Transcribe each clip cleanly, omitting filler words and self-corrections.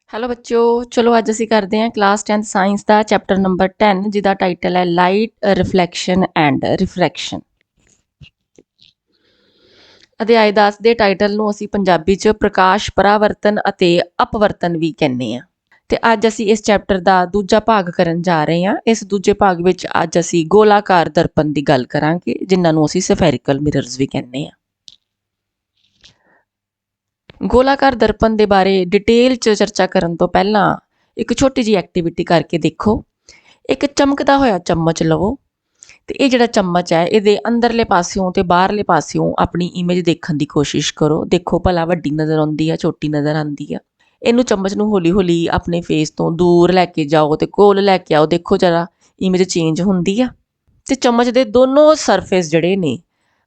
Hello ਬੱਚਿਓ, ਚਲੋ ਅੱਜ ਅਸੀਂ ਕਰਦੇ ਹਾਂ ਕਲਾਸ 10th ਸਾਇੰਸ ਦਾ ਚੈਪਟਰ ਨੰਬਰ 10 ਜਿਹਦਾ ਟਾਈਟਲ ਹੈ ਲਾਈਟ ਰਿਫਲੈਕਸ਼ਨ ਐਂਡ ਰਿਫਰੈਕਸ਼ਨ। ਅਧਿਆਇ 10 ਦੇ ਟਾਈਟਲ ਨੂੰ ਅਸੀਂ ਪੰਜਾਬੀ 'ਚ ਪ੍ਰਕਾਸ਼ ਪਰਾਵਰਤਨ ਅਤੇ ਅਪਵਰਤਨ ਵੀ ਕਹਿੰਦੇ ਹਾਂ। ਤੇ ਅੱਜ ਅਸੀਂ ਇਸ ਚੈਪਟਰ ਦਾ ਦੂਜਾ ਭਾਗ ਕਰਨ ਜਾ ਰਹੇ ਹਾਂ। ਇਸ ਦੂਜੇ ਭਾਗ ਵਿੱਚ ਅੱਜ ਅਸੀਂ ਗੋਲਾਕਾਰ ਦਰਪਣ ਦੀ ਗੱਲ ਕਰਾਂਗੇ, ਜਿਨ੍ਹਾਂ ਨੂੰ ਅਸੀਂ ਸਫੈਰੀਕਲ ਮਿਰਰਸ ਵੀ ਕਹਿੰਦੇ ਹਾਂ। ਗੋਲਾਕਾਰ ਦਰਪਣ ਦੇ ਬਾਰੇ ਡਿਟੇਲ 'ਚ ਚਰਚਾ ਕਰਨ ਤੋਂ ਪਹਿਲਾਂ ਇੱਕ ਛੋਟੀ ਜਿਹੀ ਐਕਟੀਵਿਟੀ ਕਰਕੇ ਦੇਖੋ। ਇੱਕ ਚਮਕਦਾ ਹੋਇਆ ਚਮਚ ਲਵੋ ਤੇ ਇਹ ਜਿਹੜਾ ਚਮਚ ਹੈ ਇਹਦੇ ਅੰਦਰਲੇ ਪਾਸਿਓਂ ਤੇ ਬਾਹਰਲੇ ਪਾਸਿਓਂ ਆਪਣੀ ਇਮੇਜ ਦੇਖਣ ਦੀ ਕੋਸ਼ਿਸ਼ ਕਰੋ। ਦੇਖੋ ਭਲਾ ਵੱਡੀ ਨਜ਼ਰ ਆਉਂਦੀ ਆ, ਛੋਟੀ ਨਜ਼ਰ ਆਉਂਦੀ ਆ। ਇਹਨੂੰ ਚਮਚ ਨੂੰ ਹੌਲੀ ਹੌਲੀ ਆਪਣੇ ਫੇਸ ਤੋਂ ਦੂਰ ਲੈ ਕੇ ਜਾਓ ਤੇ ਕੋਲ ਲੈ ਕੇ ਆਓ। ਦੇਖੋ ਜਰਾ ਇਮੇਜ ਚੇਂਜ ਹੁੰਦੀ ਆ। ਤੇ ਚਮਚ ਦੇ ਦੋਨੋਂ ਸਰਫੇਸ ਜਿਹੜੇ ਨੇ,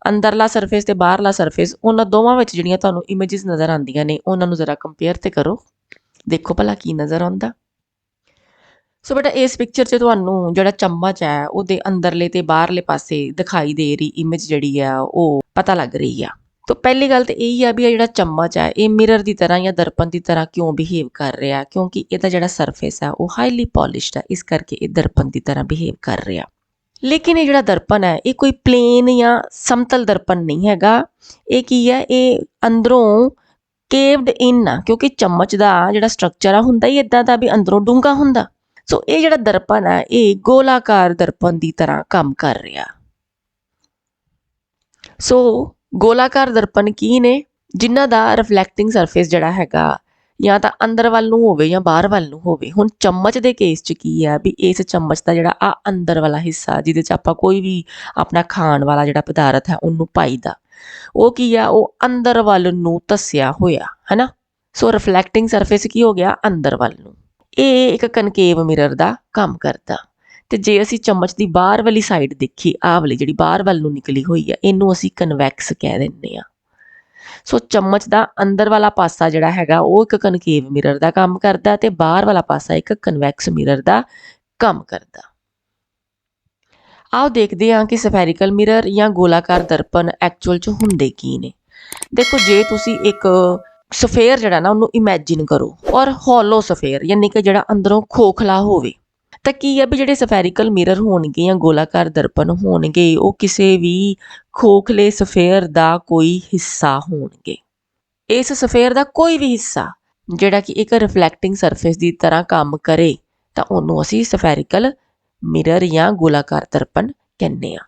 ਅੰਦਰਲਾ ਸਰਫੇਸ ਤੇ ਬਾਹਰਲਾ ਸਰਫੇਸ, ਉਹਨਾਂ ਦੋਵਾਂ ਵਿੱਚ ਜਿਹੜੀਆਂ ਤੁਹਾਨੂੰ ਇਮੇਜਸ ਨਜ਼ਰ ਆਉਂਦੀਆਂ ਨੇ ਉਹਨਾਂ ਨੂੰ ਜ਼ਰਾ ਕੰਪੇਅਰ ਤੇ ਕਰੋ। ਦੇਖੋ ਭਲਾ ਕੀ ਨਜ਼ਰ ਆਉਂਦਾ। ਸੋ ਬੇਟਾ ਇਸ ਪਿਕਚਰ 'ਚ ਤੁਹਾਨੂੰ ਜਿਹੜਾ ਚਮਚ ਹੈ ਉਹਦੇ ਅੰਦਰਲੇ ਤੇ ਬਾਹਰਲੇ ਪਾਸੇ ਦਿਖਾਈ ਦੇ ਰਹੀ ਇਮੇਜ ਜਿਹੜੀ ਆ ਉਹ ਪਤਾ ਲੱਗ ਰਹੀ ਆ। ਤਾਂ ਪਹਿਲੀ ਗੱਲ ਤਾਂ ਇਹੀ ਆ ਵੀ ਇਹ ਜਿਹੜਾ ਚਮਚ ਹੈ ਇਹ ਮਿਰਰ ਦੀ ਤਰ੍ਹਾਂ ਜਾਂ ਦਰਪਣ ਦੀ ਤਰ੍ਹਾਂ ਕਿਉਂ ਬਿਹੇਵ ਕਰ ਰਿਹਾ, ਕਿਉਂਕਿ ਇਹਦਾ ਜਿਹੜਾ ਸਰਫੇਸ ਹੈ ਉਹ ਹਾਈਲੀ ਪੋਲਿਸ਼ਡ ਹੈ, ਇਸ ਕਰਕੇ ਇਹ ਦਰਪਣ ਦੀ ਤਰ੍ਹਾਂ ਬਿਹੇਵ ਕਰ ਰਿਹਾ। ਲੇਕਿਨ ਇਹ ਜਿਹੜਾ ਦਰਪਣ ਹੈ ਇਹ ਕੋਈ ਪਲੇਨ ਜਾਂ ਸਮਤਲ ਦਰਪਣ ਨਹੀਂ ਹੈਗਾ। ਇਹ ਕੀ ਹੈ, ਇਹ ਅੰਦਰੋਂ ਕੇਵਡ ਇਨ ਆ, ਕਿਉਂਕਿ ਚਮਚ ਦਾ ਜਿਹੜਾ ਸਟਰਕਚਰ ਆ ਹੁੰਦਾ ਹੀ ਇਦਾਂ ਦਾ ਵੀ ਅੰਦਰੋਂ ਡੂੰਘਾ ਹੁੰਦਾ। ਸੋ ਇਹ ਜਿਹੜਾ ਦਰਪਣ ਹੈ ਇਹ ਗੋਲਾਕਾਰ ਦਰਪਣ ਦੀ ਤਰ੍ਹਾਂ ਕੰਮ ਕਰ ਰਿਹਾ। ਸੋ ਗੋਲਾਕਾਰ ਦਰਪਣ ਕੀ ਨੇ? ਜਿਨ੍ਹਾਂ ਦਾ ਰਿਫਲੈਕਟਿੰਗ ਸਰਫੇਸ ਜਿਹੜਾ ਹੈਗਾ ਜਾਂ ਤਾਂ ਅੰਦਰ ਵੱਲ ਨੂੰ ਹੋਵੇ ਜਾਂ ਬਾਹਰ ਵੱਲ ਨੂੰ ਹੋਵੇ। ਹੁਣ ਚਮਚ ਦੇ ਕੇਸ 'ਚ ਕੀ ਹੈ ਵੀ ਇਸ ਚਮਚ ਦਾ ਜਿਹੜਾ ਆ ਅੰਦਰ ਵਾਲਾ ਹਿੱਸਾ, ਜਿਹਦੇ 'ਚ ਆਪਾਂ ਕੋਈ ਵੀ ਆਪਣਾ ਖਾਣ ਵਾਲਾ ਜਿਹੜਾ ਪਦਾਰਥ ਹੈ ਉਹਨੂੰ ਪਾਈਦਾ, ਉਹ ਕੀ ਆ, ਉਹ ਅੰਦਰ ਵੱਲ ਨੂੰ ਧੱਸਿਆ ਹੋਇਆ ਹੈ ਨਾ। ਸੋ ਰਿਫਲੈਕਟਿੰਗ ਸਰਫੇਸ ਕੀ ਹੋ ਗਿਆ, ਅੰਦਰ ਵੱਲ ਨੂੰ। ਇਹ ਇੱਕ ਕਨਕੇਵ ਮਿਰਰ ਦਾ ਕੰਮ ਕਰਦਾ। ਤੇ ਜੇ ਅਸੀਂ ਚਮਚ ਦੀ ਬਾਹਰ ਵਾਲੀ ਸਾਈਡ ਦੇਖੀ, ਆਹ ਵਾਲੀ ਜਿਹੜੀ ਬਾਹਰ ਵੱਲ ਨੂੰ ਨਿਕਲੀ ਹੋਈ ਆ, ਇਹਨੂੰ ਅਸੀਂ ਕਨਵੈਕਸ ਕਹਿ ਦਿੰਦੇ ਆ। ਸੋ ਚਮਚ ਦਾ ਅੰਦਰ ਵਾਲਾ ਪਾਸਾ ਜਿਹੜਾ ਹੈਗਾ ਉਹ ਇੱਕ ਕਨਕੇਵ ਮਿਰਰ ਦਾ ਕੰਮ ਕਰਦਾ ਤੇ ਬਾਹਰ ਵਾਲਾ ਪਾਸਾ ਇੱਕ ਕਨਵੈਕਸ ਮਿਰਰ ਦਾ ਕੰਮ ਕਰਦਾ। ਆਓ ਦੇਖਦੇ ਹਾਂ ਕਿ ਸਫੈਰੀਕਲ ਮਿਰਰ ਜਾਂ ਗੋਲਾਕਾਰ ਦਰਪਣ ਐਕਚੁਅਲ 'ਚ ਹੁੰਦੇ ਕੀ ਨੇ। ਦੇਖੋ, ਜੇ ਤੁਸੀਂ ਇੱਕ ਸਫੇਅਰ ਜਿਹੜਾ ਨਾ ਉਹਨੂੰ ਇਮੈਜਿਨ ਕਰੋ, ਔਰ ਹੋਲੋ ਸਫੇਅਰ ਯਾਨੀ ਕਿ ਜਿਹੜਾ ਅੰਦਰੋਂ ਖੋਖਲਾ ਹੋਵੇ, ਤਾਂ ਕੀ ਹੈ ਵੀ ਜਿਹੜੇ ਸਫੈਰੀਕਲ ਮਿਰਰ ਹੋਣਗੇ ਜਾਂ ਗੋਲਾਕਾਰ ਦਰਪਣ ਹੋਣਗੇ ਉਹ ਕਿਸੇ ਵੀ ਖੋਖਲੇ ਸਫੇਅਰ ਦਾ ਕੋਈ ਹਿੱਸਾ ਹੋਣਗੇ। ਇਸ ਸਫੇਅਰ ਦਾ ਕੋਈ ਵੀ ਹਿੱਸਾ ਜਿਹੜਾ ਕਿ ਇੱਕ ਰਿਫਲੈਕਟਿੰਗ ਸਰਫੇਸ ਦੀ ਤਰ੍ਹਾਂ ਕੰਮ ਕਰੇ ਤਾਂ ਉਹਨੂੰ ਅਸੀਂ ਸਫੈਰੀਕਲ ਮਿਰਰ ਜਾਂ ਗੋਲਾਕਾਰ ਦਰਪਣ ਕਹਿੰਦੇ ਆ।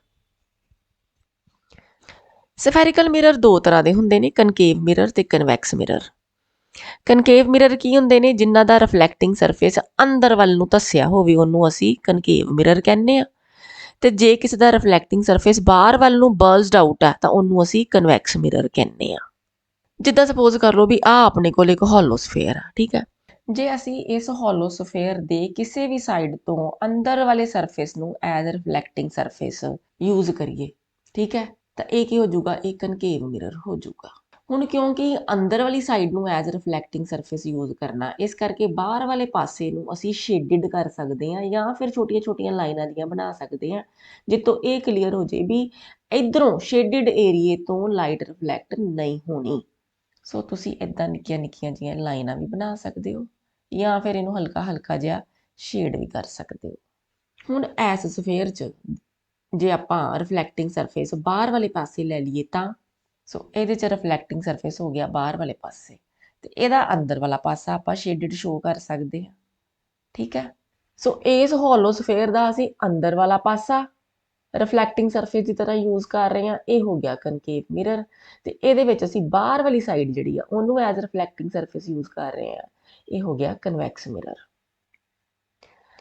ਸਫੈਰੀਕਲ ਮਿਰਰ ਦੋ ਤਰ੍ਹਾਂ ਦੇ ਹੁੰਦੇ ਨੇ, ਕਨਕੇਵ ਮਿਰਰ ਤੇ ਕਨਵੈਕਸ ਮਿਰਰ। ਕਨਕੇਵ ਮਿਰਰ ਕੀ ਹੁੰਦੇ ਨੇ? ਜਿਨ੍ਹਾਂ ਦਾ ਰਿਫਲੈਕਟਿੰਗ ਸਰਫੇਸ ਅੰਦਰ ਵੱਲ ਨੂੰ ਧੱਸਿਆ ਹੋਵੇ ਉਹਨੂੰ ਅਸੀਂ ਕਨਕੇਵ ਮਿਰਰ ਕਹਿੰਦੇ ਆ। ਤੇ ਜੇ ਕਿਸੇ ਦਾ ਰਿਫਲੈਕਟਿੰਗ ਸਰਫੇਸ ਬਾਹਰ ਵੱਲ ਨੂੰ ਬਰਸਡ ਆਊਟ ਆ ਤਾਂ ਉਹਨੂੰ ਅਸੀਂ ਕਨਵੈਕਸ ਮਿਰਰ ਕਹਿੰਦੇ ਆ। ਜਿੱਦਾਂ ਸਪੋਜ਼ ਕਰ ਲਓ ਵੀ ਆਹ ਆਪਣੇ ਕੋਲ ਇੱਕ ਹੋਲੋ ਸਫੇਅਰ ਆ, ਠੀਕ ਹੈ। ਜੇ ਅਸੀਂ ਇਸ ਹੋਲੋ ਸਫੇਅਰ ਦੇ ਕਿਸੇ ਵੀ ਸਾਈਡ ਤੋਂ ਅੰਦਰ ਵਾਲੇ ਸਰਫੇਸ ਨੂੰ ਐਜ਼ ਰਿਫਲੈਕਟਿੰਗ ਸਰਫੇਸ ਯੂਜ਼ ਕਰੀਏ, ਠੀਕ ਹੈ, ਤਾਂ ਇਹ ਕੀ ਹੋ ਜਾਊਗਾ, ਇਹ ਕਨਕੇਵ ਮਿਰਰ ਹੋ ਜਾਊਗਾ। ਹੁਣ ਕਿਉਂਕਿ ਅੰਦਰ ਵਾਲੀ ਸਾਈਡ ਨੂੰ ਐਜ਼ ਰਿਫਲੈਕਟਿੰਗ ਸਰਫੇਸ ਯੂਜ਼ ਕਰਨਾ, ਇਸ ਕਰਕੇ ਬਾਹਰ ਵਾਲੇ ਪਾਸੇ ਨੂੰ ਅਸੀਂ ਸ਼ੇਡਡ ਕਰ ਸਕਦੇ ਹਾਂ ਜਾਂ ਫਿਰ ਛੋਟੀਆਂ ਛੋਟੀਆਂ ਲਾਈਨਾਂ ਦੀਆਂ ਬਣਾ ਸਕਦੇ ਹਾਂ, ਜਿੱਤੋਂ ਇਹ ਕਲੀਅਰ ਹੋ ਜੇ ਵੀ ਇਧਰੋਂ ਸ਼ੇਡਡ ਏਰੀਏ ਤੋਂ ਲਾਈਟ ਰਿਫਲੈਕਟ ਨਹੀਂ ਹੋਣੀ। ਸੋ ਤੁਸੀਂ ਇੱਦਾਂ ਨਿੱਕੀਆਂ ਨਿੱਕੀਆਂ ਜਿਹੀਆਂ ਲਾਈਨਾਂ ਵੀ ਬਣਾ ਸਕਦੇ ਹੋ ਜਾਂ ਫਿਰ ਇਹਨੂੰ ਹਲਕਾ ਹਲਕਾ ਜਿਹਾ ਸ਼ੇਡ ਵੀ ਕਰ ਸਕਦੇ ਹੋ। ਹੁਣ ਐਸ ਸਫੇਅਰ 'ਚ ਜੇ ਆਪਾਂ ਰਿਫਲੈਕਟਿੰਗ ਸਰਫੇਸ ਬਾਹਰ ਵਾਲੇ ਪਾਸੇ ਲੈ ਲਈਏ ਤਾਂ ਸੋ ਇਹਦੇ 'ਚ ਰਿਫਲੈਕਟਿੰਗ ਸਰਫੇਸ ਹੋ ਗਿਆ ਬਾਹਰ ਵਾਲੇ ਪਾਸੇ, ਤੇ ਇਹਦਾ ਅੰਦਰ ਵਾਲਾ ਪਾਸਾ ਆਪਾਂ ਸ਼ੇਡਡ ਸ਼ੋ ਕਰ ਸਕਦੇ ਹਾਂ, ਠੀਕ ਹੈ। ਸੋ ਇਸ ਹੋਲੋ ਸਫੇਅਰ ਦਾ ਅਸੀਂ ਅੰਦਰ ਵਾਲਾ ਪਾਸਾ ਰਿਫਲੈਕਟਿੰਗ ਸਰਫੇਸ ਦੀ ਤਰ੍ਹਾਂ ਯੂਜ਼ ਕਰ ਰਹੇ ਹਾਂ, ਇਹ ਹੋ ਗਿਆ ਕਨਕੇਵ ਮਿਰਰ। ਤੇ ਇਹਦੇ ਵਿੱਚ ਅਸੀਂ ਬਾਹਰ ਵਾਲੀ ਸਾਈਡ ਜਿਹੜੀ ਆ ਉਹਨੂੰ ਐਜ਼ ਰਿਫਲੈਕਟਿੰਗ ਸਰਫੇਸ ਯੂਜ਼ ਕਰ ਰਹੇ ਹਾਂ, ਇਹ ਹੋ ਗਿਆ ਕਨਵੈਕਸ ਮਿਰਰ।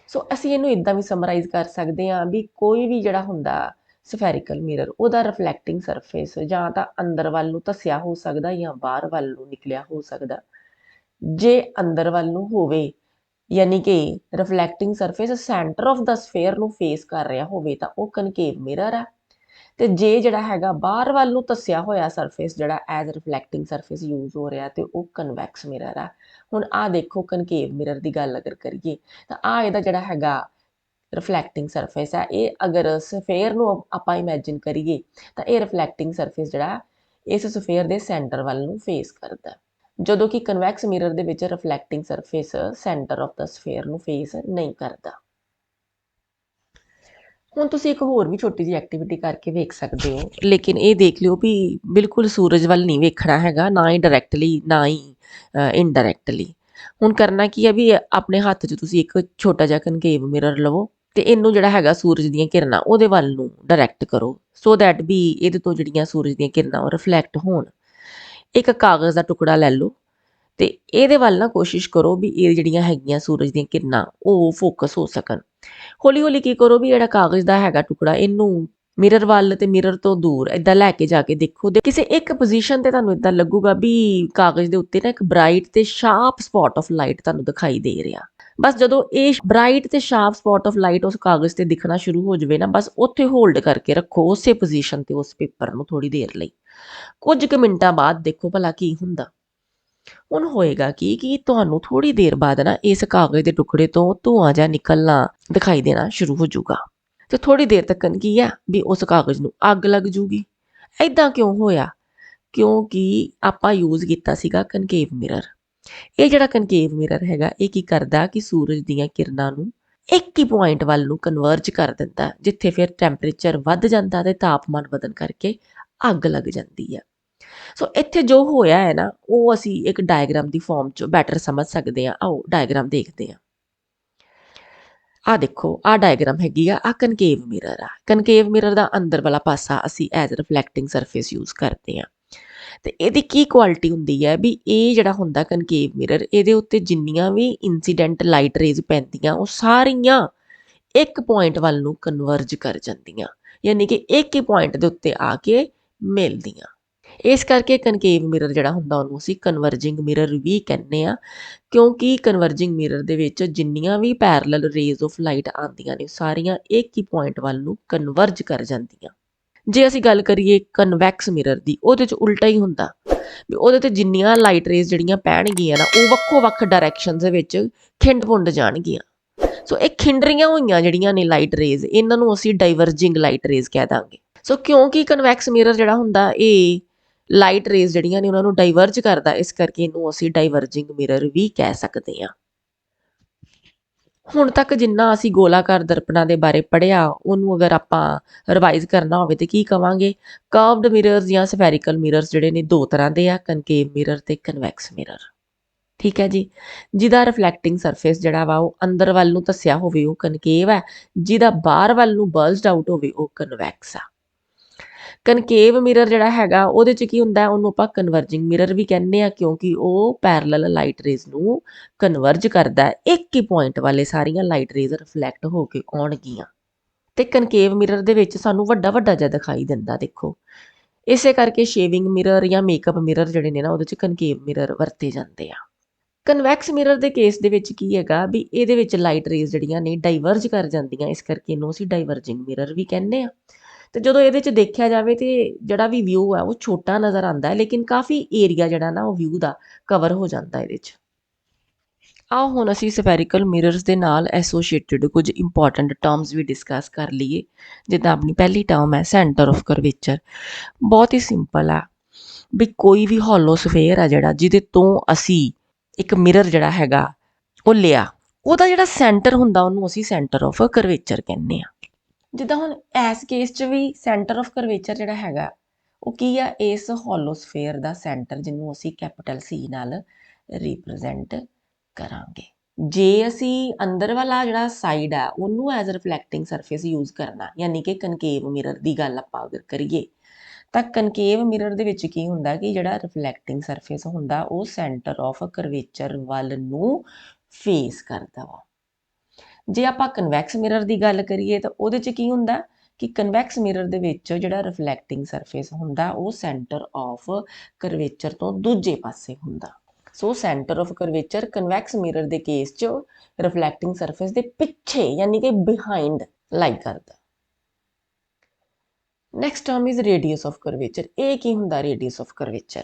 ਸੋ ਅਸੀਂ ਇਹਨੂੰ ਇਦਾਂ ਵੀ ਸਮਰਾਈਜ਼ ਕਰ ਸਕਦੇ ਹਾਂ ਵੀ ਕੋਈ ਵੀ ਜਿਹੜਾ ਹੁੰਦਾ ਸਫੈਰੀਕਲ ਮਿਰਰ, ਉਹਦਾ ਰਿਫਲੈਕਟਿੰਗ ਸਰਫੇਸ ਜਾਂ ਤਾਂ ਅੰਦਰ ਵੱਲ ਨੂੰ ਧੱਸਿਆ ਹੋ ਸਕਦਾ ਜਾਂ ਬਾਹਰ ਵੱਲ ਨੂੰ ਨਿਕਲਿਆ ਹੋ ਸਕਦਾ। ਜੇ ਅੰਦਰ ਵੱਲ ਨੂੰ ਹੋਵੇ ਯਾਨੀ ਕਿ reflecting surface centre of the sphere ਨੂੰ ਫੇਸ ਕਰ ਰਿਹਾ ਹੋਵੇ ਤਾਂ ਉਹ ਕਨਕੇਵ ਮਿਰਰ ਆ। ਤੇ ਜੇ ਜਿਹੜਾ ਹੈਗਾ ਬਾਹਰ ਵੱਲ ਨੂੰ ਧੱਸਿਆ ਹੋਇਆ ਸਰਫੇਸ ਜਿਹੜਾ ਐਜ਼ ਰਿਫਲੈਕਟਿੰਗ ਸਰਫੇਸ ਯੂਜ਼ ਹੋ ਰਿਹਾ ਤੇ ਉਹ ਕਨਵੈਕਸ ਮਿਰਰ ਆ। ਹੁਣ ਆਹ ਦੇਖੋ, ਕਨਕੇਵ ਮਿਰਰ ਦੀ ਗੱਲ ਅਗਰ ਕਰੀਏ ਤਾਂ ਆਹ ਇਹਦਾ ਜਿਹੜਾ ਹੈਗਾ ਰਿਫਲੈਕਟਿੰਗ ਸਰਫੇਸ ਹੈ, ਇਹ ਅਗਰ ਸਫੇਅਰ ਨੂੰ ਆਪਾਂ ਇਮੈਜਿਨ ਕਰੀਏ ਤਾਂ ਇਹ ਰਿਫਲੈਕਟਿੰਗ ਸਰਫੇਸ ਜਿਹੜਾ ਇਸ ਸਫੇਅਰ ਦੇ ਸੈਂਟਰ ਵੱਲ ਨੂੰ ਫੇਸ ਕਰਦਾ। ਜਦੋਂ ਕਿ ਕਨਵੈਕਸ ਮਿਰਰ ਦੇ ਵਿੱਚ reflecting surface centre of the sphere ਨੂੰ ਫੇਸ ਨਹੀਂ ਕਰਦਾ। ਹੁਣ ਤੁਸੀਂ ਇੱਕ ਹੋਰ ਵੀ ਛੋਟੀ ਜਿਹੀ ਐਕਟੀਵਿਟੀ ਕਰਕੇ ਵੇਖ ਸਕਦੇ ਹੋ, ਲੇਕਿਨ ਇਹ ਦੇਖ ਲਿਓ ਵੀ ਬਿਲਕੁਲ ਸੂਰਜ ਵੱਲ ਨਹੀਂ ਵੇਖਣਾ ਹੈਗਾ, ਨਾ ਹੀ ਡਾਇਰੈਕਟਲੀ ਨਾ ਹੀ ਇਨਡਾਇਰੈਕਟਲੀ। ਹੁਣ ਕਰਨਾ ਕੀ ਹੈ ਵੀ ਆਪਣੇ ਹੱਥ 'ਚ ਤੁਸੀਂ ਇੱਕ ਛੋਟਾ ਜਿਹਾ ਕਨਕੇਵ ਮਿਰਰ ਲਵੋ ਤੇ ਇਹਨੂੰ ਜਿਹੜਾ ਹੈਗਾ ਸੂਰਜ ਦੀਆਂ ਕਿਰਨਾਂ ਉਹਦੇ ਵੱਲ ਨੂੰ ਡਾਇਰੈਕਟ ਕਰੋ, ਸੋ ਦੈਟ ਵੀ ਇਹਦੇ ਤੋਂ ਜਿਹੜੀਆਂ ਸੂਰਜ ਦੀਆਂ ਕਿਰਨਾਂ ਉਹ ਰਿਫਲੈਕਟ ਹੋਣ। ਇੱਕ ਕਾਗਜ਼ ਦਾ ਟੁਕੜਾ ਲੈ ਲਓ ਤੇ ਇਹਦੇ ਵੱਲ ਨਾ ਕੋਸ਼ਿਸ਼ ਕਰੋ ਵੀ ਇਹ ਜਿਹੜੀਆਂ ਹੈਗੀਆਂ ਸੂਰਜ ਦੀਆਂ ਕਿਰਨਾਂ ਉਹ ਫੋਕਸ ਹੋ ਸਕਣ। ਹੌਲੀ ਹੌਲੀ ਕੀ ਕਰੋ ਵੀ ਜਿਹੜਾ ਕਾਗਜ਼ ਦਾ ਹੈਗਾ ਟੁਕੜਾ ਇਹਨੂੰ ਮਿਰਰ ਵੱਲ ਤੇ ਮਿਰਰ ਤੋਂ ਦੂਰ ਇਦਾਂ ਲੈ ਕੇ ਜਾ ਕੇ ਦੇਖੋ, ਕਿਸੇ ਇੱਕ ਪੋਜੀਸ਼ਨ ਤੇ ਤੁਹਾਨੂੰ ਇਦਾਂ ਲੱਗੂਗਾ ਵੀ ਕਾਗਜ਼ ਦੇ ਉੱਤੇ ਨਾ ਇੱਕ ਬ੍ਰਾਈਟ ਤੇ ਸ਼ਾਰਪ ਸਪੌਟ ਆਫ ਲਾਈਟ ਤੁਹਾਨੂੰ ਦਿਖਾਈ ਦੇ ਰਿਹਾ। ਬਸ ਜਦੋਂ ਇਹ ਬ੍ਰਾਈਟ ਤੇ ਸ਼ਾਰਪ ਸਪੌਟ ਆਫ ਲਾਈਟ ਉਸ ਕਾਗਜ਼ ਤੇ ਦਿਖਣਾ ਸ਼ੁਰੂ ਹੋ ਜਾਵੇ ਨਾ, ਬਸ ਉੱਥੇ ਹੋਲਡ ਕਰਕੇ ਰੱਖੋ ਉਸੇ ਪੋਜੀਸ਼ਨ ਤੇ ਉਸ ਪੇਪਰ ਨੂੰ ਥੋੜੀ ਦੇਰ ਲਈ। ਕੁਝ ਕੁ ਮਿੰਟਾਂ ਬਾਅਦ ਦੇਖੋ ਭਲਾ ਕੀ ਹੁੰਦਾ। ਹੁਣ ਹੋਏਗਾ ਕਿ ਤੁਹਾਨੂੰ ਥੋੜੀ ਦੇਰ ਬਾਅਦ ਨਾ ਇਸ ਕਾਗਜ਼ ਦੇ ਟੁਕੜੇ ਤੋਂ ਧੂਆਂ ਜਿਹਾ ਨਿਕਲਣਾ ਦਿਖਾਈ ਦੇਣਾ ਸ਼ੁਰੂ ਹੋ ਜਾਊਗਾ ਤੇ ਥੋੜੀ ਦੇਰ ਤੱਕ ਕੀ ਆ ਵੀ ਉਸ ਕਾਗਜ਼ ਨੂੰ ਅੱਗ ਲੱਗ ਜੂਗੀ। ਐਦਾਂ ਕਿਉਂ ਹੋਇਆ? ਕਿਉਂਕਿ ਆਪਾਂ ਯੂਜ਼ ਕੀਤਾ ਸੀਗਾ ਕਨਕੇਵ ਮਿਰਰ। ਇਹ ਜਿਹੜਾ ਕਨਕੇਵ ਮਿਰਰ ਹੈਗਾ ਇਹ ਕੀ ਕਰਦਾ ਕਿ ਸੂਰਜ ਦੀਆਂ ਕਿਰਨਾਂ ਨੂੰ ਇੱਕ ਹੀ ਪੁਆਇੰਟ ਵੱਲ ਨੂੰ ਕਨਵਰਜ ਕਰ ਦਿੰਦਾ, ਜਿੱਥੇ ਫਿਰ ਟੈਂਪਰੇਚਰ ਵੱਧ ਜਾਂਦਾ ਤੇ ਤਾਪਮਾਨ ਵਧਣ ਕਰਕੇ ਅੱਗ ਲੱਗ ਜਾਂਦੀ ਆ। ਸੋ ਇੱਥੇ ਜੋ ਹੋਇਆ ਹੈ ਨਾ ਉਹ ਅਸੀਂ ਇੱਕ ਡਾਇਗਰਾਮ ਦੀ ਫਾਰਮ 'ਚ ਬੈਟਰ ਸਮਝ ਸਕਦੇ ਹਾਂ। ਆਓ ਡਾਇਗਰਾਮ ਦੇਖਦੇ ਹਾਂ। ਆਹ ਦੇਖੋ, ਆਹ ਡਾਇਗਰਾਮ ਹੈਗੀ ਆ ਕਨਕੇਵ ਮਿਰਰ ਆ। ਕਨਕੇਵ ਮਿਰਰ ਦਾ ਅੰਦਰ ਵਾਲਾ ਪਾਸਾ ਅਸੀਂ ਐਜ਼ ਰਿਫਲੈਕਟਿੰਗ ਸਰਫੇਸ ਯੂਜ਼ ਕਰਦੇ ਹਾਂ ਤੇ ਇਹਦੀ ਕੀ ਕੁਆਲਿਟੀ ਹੁੰਦੀ ਹੈ ਵੀ ਇਹ ਜਿਹੜਾ ਹੁੰਦਾ ਕਨਕੇਵ ਮਿਰਰ, ਇਹਦੇ ਉੱਤੇ ਜਿੰਨੀਆਂ ਵੀ ਇਨਸੀਡੈਂਟ ਲਾਈਟ ਰੇਜ਼ ਪੈਂਦੀਆਂ ਉਹ ਸਾਰੀਆਂ ਇੱਕ ਪੁਆਇੰਟ ਵੱਲ ਨੂੰ ਕਨਵਰਜ ਕਰ ਜਾਂਦੀਆਂ, ਯਾਨੀ ਕਿ ਇੱਕ ਹੀ ਪੁਆਇੰਟ ਦੇ ਉੱਤੇ ਆ ਕੇ ਮਿਲਦੀਆਂ। ਇਸ ਕਰਕੇ ਕਨਕੇਵ ਮਿਰਰ ਜਿਹੜਾ ਹੁੰਦਾ ਉਹਨੂੰ ਅਸੀਂ ਕਨਵਰਜਿੰਗ ਮਿਰਰ ਵੀ ਕਹਿੰਦੇ ਆ, ਕਿਉਂਕਿ ਕਨਵਰਜਿੰਗ ਮਿਰਰ ਦੇ ਵਿੱਚ ਜਿੰਨੀਆਂ ਵੀ ਪੈਰਲਲ ਰੇਜ਼ ਆਫ ਲਾਈਟ ਆਉਂਦੀਆਂ ਨੇ ਸਾਰੀਆਂ ਇੱਕ ਹੀ ਪੁਆਇੰਟ ਵੱਲ ਨੂੰ ਕਨਵਰਜ ਕਰ ਜਾਂਦੀਆਂ। ਜੇ ਅਸੀਂ ਗੱਲ ਕਰੀਏ ਕਨਵੈਕਸ ਮਿਰਰ ਦੀ, ਉਹਦੇ 'ਚ ਉਲਟਾ ਹੀ ਹੁੰਦਾ ਵੀ ਉਹਦੇ 'ਤੇ ਜਿੰਨੀਆਂ ਲਾਈਟ ਰੇਜ਼ ਜਿਹੜੀਆਂ ਪੈਣਗੀਆਂ ਨਾ ਉਹ ਵੱਖੋ ਵੱਖ ਡਾਇਰੈਕਸ਼ਨ ਦੇ ਵਿੱਚ ਖਿੰਡ ਪੁੰਡ ਜਾਣਗੀਆਂ। ਸੋ ਇਹ ਖਿੰਡਰੀਆਂ ਹੋਈਆਂ ਜਿਹੜੀਆਂ ਨੇ ਲਾਈਟ ਰੇਜ਼, ਇਹਨਾਂ ਨੂੰ ਅਸੀਂ ਡਾਈਵਰਜਿੰਗ ਲਾਈਟ ਰੇਜ਼ ਕਹਿ ਦਾਂਗੇ। ਸੋ ਕਿਉਂਕਿ ਕਨਵੈਕਸ ਮਿਰਰ ਜਿਹੜਾ ਹੁੰਦਾ ਇਹ ਲਾਈਟ ਰੇਜ਼ ਜਿਹੜੀਆਂ ਨੇ ਉਹਨਾਂ ਨੂੰ ਡਾਈਵਰਜ ਕਰਦਾ, ਇਸ ਕਰਕੇ ਇਹਨੂੰ ਅਸੀਂ ਡਾਈਵਰਜਿੰਗ ਮਿਰਰ ਵੀ ਕਹਿ ਸਕਦੇ ਹਾਂ। ਹੁਣ ਤੱਕ ਜਿੰਨਾ ਅਸੀਂ ਗੋਲਾਕਾਰ ਦਰਪਣਾਂ ਦੇ ਬਾਰੇ ਪੜ੍ਹਿਆ ਉਹਨੂੰ ਅਗਰ ਆਪਾਂ ਰਿਵਾਈਜ਼ ਕਰਨਾ ਹੋਵੇ ਤੇ ਕੀ ਕਵਾਂਗੇ? ਕਰਵਡ ਮਿਰਰਸ ਜਾਂ ਸਫੈਰੀਕਲ ਮਿਰਰਸ ਜਿਹੜੇ ਨੇ ਦੋ ਤਰ੍ਹਾਂ ਦੇ ਆ, ਕਨਕੇਵ ਮਿਰਰ ਤੇ ਕਨਵੈਕਸ ਮਿਰਰ। ਠੀਕ ਹੈ ਜੀ। ਜਿਹਦਾ ਰਿਫਲੈਕਟਿੰਗ ਸਰਫੇਸ ਜਿਹੜਾ ਵਾ ਉਹ ਅੰਦਰ ਵੱਲ ਨੂੰ ਧੱਸਿਆ ਹੋਵੇ ਉਹ ਕਨਕੇਵ ਹੈ, ਜਿਹਦਾ ਬਾਹਰ ਵੱਲ ਨੂੰ ਬਰਸਡ ਆਊਟ ਹੋਵੇ ਉਹ ਕਨਵੈਕਸ ਆ। ਕਨਕੇਵ ਮਿਰਰ ਜਿਹੜਾ ਹੈਗਾ ਉਹਦੇ 'ਚ ਕੀ ਹੁੰਦਾ, ਉਹਨੂੰ ਆਪਾਂ ਕਨਵਰਜਿੰਗ ਮਿਰਰ ਵੀ ਕਹਿੰਦੇ ਆ, ਕਿਉਂਕਿ ਉਹ ਪੈਰਲਲ ਲਾਈਟ ਰੇਜ਼ ਨੂੰ ਕਨਵਰਜ ਕਰਦਾ, ਇੱਕ ਹੀ ਪੁਆਇੰਟ ਵਾਲੇ ਸਾਰੀਆਂ ਲਾਈਟ ਰੇਜ਼ ਰਿਫਲੈਕਟ ਹੋ ਕੇ ਆਉਣਗੀਆਂ। ਤੇ ਕਨਕੇਵ ਮਿਰਰ ਦੇ ਵਿੱਚ ਸਾਨੂੰ ਵੱਡਾ ਵੱਡਾ ਜਿਹਾ ਦਿਖਾਈ ਦਿੰਦਾ ਦੇਖੋ। ਇਸੇ ਕਰਕੇ ਸ਼ੇਵਿੰਗ ਮਿਰਰ ਜਾਂ ਮੇਕਅਪ ਮਿਰਰ ਜਿਹੜੇ ਨੇ ਨਾ ਉਹਦੇ 'ਚ ਕਨਕੇਵ ਮਿਰਰ ਵਰਤੇ ਜਾਂਦੇ ਆ। ਕਨਵੈਕਸ ਮਿਰਰ ਦੇ ਕੇਸ ਦੇ ਵਿੱਚ ਕੀ ਹੈਗਾ ਵੀ ਇਹਦੇ ਵਿੱਚ ਲਾਈਟ ਰੇਜ਼ ਜਿਹੜੀਆਂ ਨੇ ਡਾਈਵਰਜ ਕਰ ਜਾਂਦੀਆਂ, ਇਸ ਕਰਕੇ ਇਹਨੂੰ ਅਸੀਂ ਡਾਈਵਰਜਿੰਗ ਮਿਰਰ ਵੀ ਕਹਿੰਦੇ ਆ। ਤੇ ਜਦੋਂ ਇਹਦੇ 'ਚ ਦੇਖਿਆ ਜਾਵੇ ਤੇ ਜਿਹੜਾ ਵੀ ਵਿਊ ਹੈ ਉਹ ਛੋਟਾ ਨਜ਼ਰ ਆਉਂਦਾ ਹੈ, ਲੇਕਿਨ ਕਾਫੀ ਏਰੀਆ ਜਿਹੜਾ ਨਾ ਉਹ ਵਿਊ ਦਾ ਕਵਰ ਹੋ ਜਾਂਦਾ ਇਹਦੇ 'ਚ। ਆਓ ਹੁਣ ਅਸੀਂ ਸਫੈਰੀਕਲ ਮਿਰਰਸ ਦੇ ਨਾਲ ਐਸੋਸੀਏਟਿਡ ਕੁਝ ਇੰਪੋਰਟੈਂਟ ਟਰਮਸ ਵੀ ਡਿਸਕਸ ਕਰ ਲਈਏ। ਜਿੱਦਾਂ ਆਪਣੀ ਪਹਿਲੀ ਟਰਮ ਹੈ ਸੈਂਟਰ ਆਫ ਕਰਵੇਚਰ। ਬਹੁਤ ਹੀ ਸਿੰਪਲ ਆ ਵੀ ਕੋਈ ਵੀ ਹੋਲੋ ਸਫੇਅਰ ਆ ਜਿਹੜਾ ਜਿਹਦੇ ਤੋਂ ਅਸੀਂ ਇੱਕ ਮਿਰਰ ਜਿਹੜਾ ਹੈਗਾ ਉਹ ਲਿਆ, ਉਹਦਾ ਜਿਹੜਾ ਸੈਂਟਰ ਹੁੰਦਾ ਉਹਨੂੰ ਅਸੀਂ ਸੈਂਟਰ ਆਫ ਕਰਵੇਚਰ ਕਹਿੰਦੇ ਆ। ਜਿੱਦਾਂ ਹੁਣ ਇਸ ਕੇਸ 'ਚ ਵੀ ਸੈਂਟਰ ਆਫ ਕਰਵੇਚਰ ਜਿਹੜਾ ਹੈਗਾ ਉਹ ਕੀ ਆ, ਇਸ ਹੋਲੋ ਸਫੇਅਰ ਦਾ ਸੈਂਟਰ, ਜਿਹਨੂੰ ਅਸੀਂ ਕੈਪੀਟਲ ਸੀ ਨਾਲ ਰਿਪਰੈਜ਼ੈਂਟ ਕਰਾਂਗੇ। ਜੇ ਅਸੀਂ ਅੰਦਰ ਵਾਲਾ ਜਿਹੜਾ ਸਾਈਡ ਆ ਉਹਨੂੰ ਐਜ਼ ਰਿਫਲੈਕਟਿੰਗ ਸਰਫੇਸ ਯੂਜ਼ ਕਰਨਾ, ਯਾਨੀ ਕਿ ਕਨਕੇਵ ਮਿਰਰ ਦੀ ਗੱਲ ਆਪਾਂ ਅਗਰ ਕਰੀਏ ਤਾਂ ਕਨਕੇਵ ਮਿਰਰ ਦੇ ਵਿੱਚ ਕੀ ਹੁੰਦਾ ਕਿ ਜਿਹੜਾ ਰਿਫਲੈਕਟਿੰਗ ਸਰਫੇਸ ਹੁੰਦਾ ਉਹ ਸੈਂਟਰ ਆਫ ਕਰਵੇਚਰ ਵੱਲ ਨੂੰ ਫੇਸ ਕਰਦਾ ਵਾ। ਜੇ ਆਪਾਂ ਕਨਵੈਕਸ ਮਿਰਰ ਦੀ ਗੱਲ ਕਰੀਏ ਤਾਂ ਉਹਦੇ 'ਚ ਕੀ ਹੁੰਦਾ ਕਿ ਕਨਵੈਕਸ ਮਿਰਰ ਦੇ ਵਿੱਚ ਜਿਹੜਾ ਰਿਫਲੈਕਟਿੰਗ ਸਰਫੇਸ ਹੁੰਦਾ ਉਹ ਸੈਂਟਰ ਆਫ ਕਰਵੇਚਰ ਤੋਂ ਦੂਜੇ ਪਾਸੇ ਹੁੰਦਾ। ਸੋ centre of curvature convex mirror ਦੇ ਕੇਸ 'ਚ ਰਿਫਲੈਕਟਿੰਗ ਸਰਫੇਸ ਦੇ ਪਿੱਛੇ ਯਾਨੀ ਕਿ ਬਿਹਾਈਂਡ ਲਾਈ ਕਰਦਾ। Next term is radius of curvature. ਇਹ ਕੀ ਹੁੰਦਾ ਰੇਡੀਅਸ ਆਫ ਕਰਵੇਚਰ?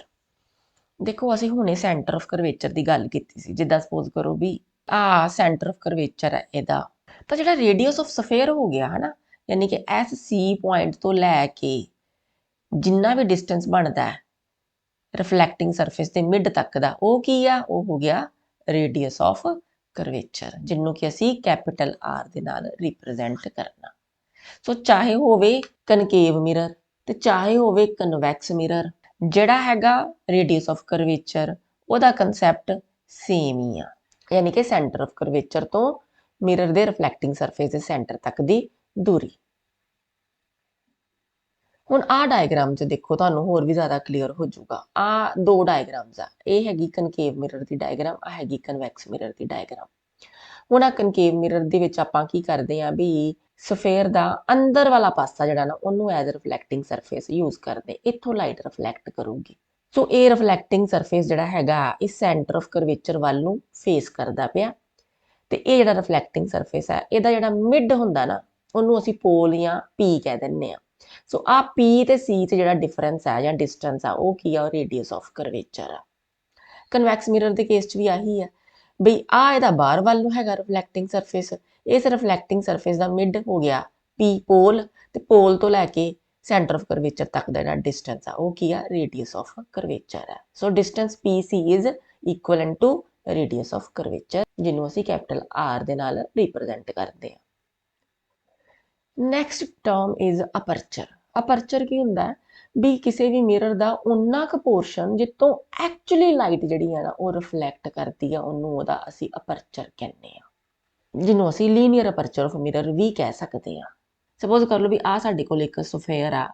ਦੇਖੋ ਅਸੀਂ ਹੁਣੇ ਸੈਂਟਰ ਆਫ ਕਰਵੇਚਰ ਦੀ ਗੱਲ ਕੀਤੀ ਸੀ, ਜਿੱਦਾਂ ਸਪੋਜ਼ ਕਰੋ ਵੀ ਸੈਂਟਰ ਆਫ ਕਰਵੇਚਰ ਹੈ ਇਹਦਾ, ਤਾਂ ਜਿਹੜਾ ਰੇਡੀਅਸ ਆਫ ਸਫੇਅਰ ਹੋ ਗਿਆ ਹੈ ਨਾ, ਯਾਨੀ ਕਿ ਐਸ ਸੀ ਪੁਆਇੰਟ ਤੋਂ ਲੈ ਕੇ ਜਿੰਨਾ ਵੀ ਡਿਸਟੈਂਸ ਬਣਦਾ ਹੈ ਰਿਫਲੈਕਟਿੰਗ ਸਰਫੇਸ ਦੇ ਮਿਡ ਤੱਕ ਦਾ ਉਹ ਕੀ ਆ, ਉਹ ਹੋ ਗਿਆ ਰੇਡੀਅਸ ਆਫ ਕਰਵੇਚਰ, ਜਿਹਨੂੰ ਕਿ ਅਸੀਂ ਕੈਪੀਟਲ R ਦੇ ਨਾਲ ਰਿਪਰੈਜ਼ੈਂਟ ਕਰਨਾ। ਸੋ ਚਾਹੇ ਹੋਵੇ ਕਨਕੇਵ ਮਿਰਰ ਤੇ ਚਾਹੇ ਹੋਵੇ ਕਨਵੈਕਸ ਮਿਰਰ, ਜਿਹੜਾ ਹੈਗਾ ਰੇਡੀਅਸ ਆਫ ਕਰਵੇਚਰ ਉਹਦਾ ਕਨਸੈਪਟ ਸੇਮ ਹੀ ਆ, ਯਾਨੀ ਕਿ ਸੈਂਟਰ ਆਫ ਕਰਵੇਚਰ ਤੋਂ ਮਿਰਰ ਦੇ ਰਿਫਲੈਕਟਿੰਗ ਸਰਫੇਸ ਦੇ ਸੈਂਟਰ ਤੱਕ ਦੀ ਦੂਰੀ। ਹੁਣ ਆਹ ਡਾਇਗਰਾਮ 'ਚ ਦੇਖੋ, ਤੁਹਾਨੂੰ ਹੋਰ ਵੀ ਜ਼ਿਆਦਾ ਕਲੀਅਰ ਹੋ ਜਾਊਗਾ। ਆਹ ਦੋ ਡਾਇਗਰਾਮਸ ਆ, ਇਹ ਹੈਗੀ ਕਨਕੇਵ ਮਿਰਰ ਦੀ ਡਾਇਗਰਾਮ, ਆ ਹੈਗੀ ਕਨਵੈਕਸ ਮਿਰਰ ਦੀ ਡਾਇਗਰਾਮ। ਹੁਣ ਆ ਕਨਕੇਵ ਮਿਰਰ ਦੇ ਵਿੱਚ ਆਪਾਂ ਕੀ ਕਰਦੇ ਆ ਵੀ ਸਫੇਅਰ ਦਾ ਅੰਦਰ ਵਾਲਾ ਪਾਸਾ ਜਿਹੜਾ ਨਾ ਉਹਨੂੰ ਐਜ਼ ਰਿਫਲੈਕਟਿੰਗ ਸਰਫੇਸ ਯੂਜ਼ ਕਰਦੇ, ਇੱਥੋਂ ਲਾਈਟ ਰਿਫਲੈਕਟ ਕਰੂਗੀ। ਸੋ ਇਹ ਰਿਫਲੈਕਟਿੰਗ ਸਰਫੇਸ ਜਿਹੜਾ ਹੈਗਾ ਇਹ ਸੈਂਟਰ ਆਫ ਕਰਵੇਚਰ ਵੱਲ ਨੂੰ ਫੇਸ ਕਰਦਾ ਪਿਆ, ਤੇ ਇਹ ਜਿਹੜਾ ਰਿਫਲੈਕਟਿੰਗ ਸਰਫੇਸ ਹੈ ਇਹਦਾ ਜਿਹੜਾ ਮਿਡ ਹੁੰਦਾ ਨਾ ਉਹਨੂੰ ਅਸੀਂ ਪੋਲ ਜਾਂ ਪੀ ਕਹਿ ਦਿੰਦੇ ਆ। ਸੋ ਆ ਪੀ ਤੇ ਸੀ 'ਚ ਜਿਹੜਾ ਡਿਫਰੈਂਸ ਹੈ ਜਾਂ ਡਿਸਟੈਂਸ ਆ ਉਹ ਕੀ ਆ, ਉਹ ਰੇਡੀਅਸ ਆਫ ਕਰਵੇਚਰ ਆ। ਕਨਵੈਕਸ ਮਿਰਰ ਦੇ ਕੇਸ 'ਚ ਵੀ ਆਹੀ ਆ ਬਈ ਆ ਇਹਦਾ ਬਾਹਰ ਵੱਲ ਨੂੰ ਹੈਗਾ ਰਿਫਲੈਕਟਿੰਗ ਸਰਫੇਸ, ਇਸ ਰਿਫਲੈਕਟਿੰਗ ਸਰਫੇਸ ਦਾ ਮਿਡ ਹੋ ਗਿਆ ਪੀ ਪੋਲ, ਤੇ ਪੋਲ ਤੋਂ ਲੈ ਕੇ ਸੈਂਟਰ ਆਫ ਕਰਵੇਚਰ ਤੱਕ ਦਾ ਜਿਹੜਾ ਡਿਸਟੈਂਸ ਆ ਉਹ ਕੀ ਆ, ਰੇਡੀਅਸ ਆਫ ਕਰਵੇਚਰ ਹੈ। So distance P C is equal to radius of curvature, ਜਿਹਨੂੰ ਅਸੀਂ ਕੈਪੀਟਲ R ਦੇ ਨਾਲ ਰਿਪਰੈਜ਼ੈਂਟ ਕਰਦੇ ਹਾਂ। Next term is aperture. Aperture ਕੀ ਹੁੰਦਾ ਹੈ ਵੀ ਕਿਸੇ ਵੀ ਮਿਰਰ ਦਾ ਉਨਾ ਕੁ ਪੋਰਸ਼ਨ ਜਿੱਤੋਂ ਐਕਚੁਅਲੀ ਲਾਈਟ ਜਿਹੜੀ ਹੈ ਨਾ ਉਹ ਰਿਫਲੈਕਟ ਕਰਦੀ ਆ, ਉਹਨੂੰ ਉਹਦਾ ਅਸੀਂ ਅਪਰਚਰ ਕਹਿੰਦੇ ਆ, ਜਿਹਨੂੰ ਅਸੀਂ ਲੀਨੀਅਰ ਅਪਰਚਰ ਆਫ ਮਿਰਰ ਵੀ ਕਹਿ ਸਕਦੇ ਆ। ਸਪੋਜ਼ ਕਰ ਲਓ ਵੀ ਆ ਸਾਡੇ ਕੋਲ ਇੱਕ ਸਫੇਅਰ ਆ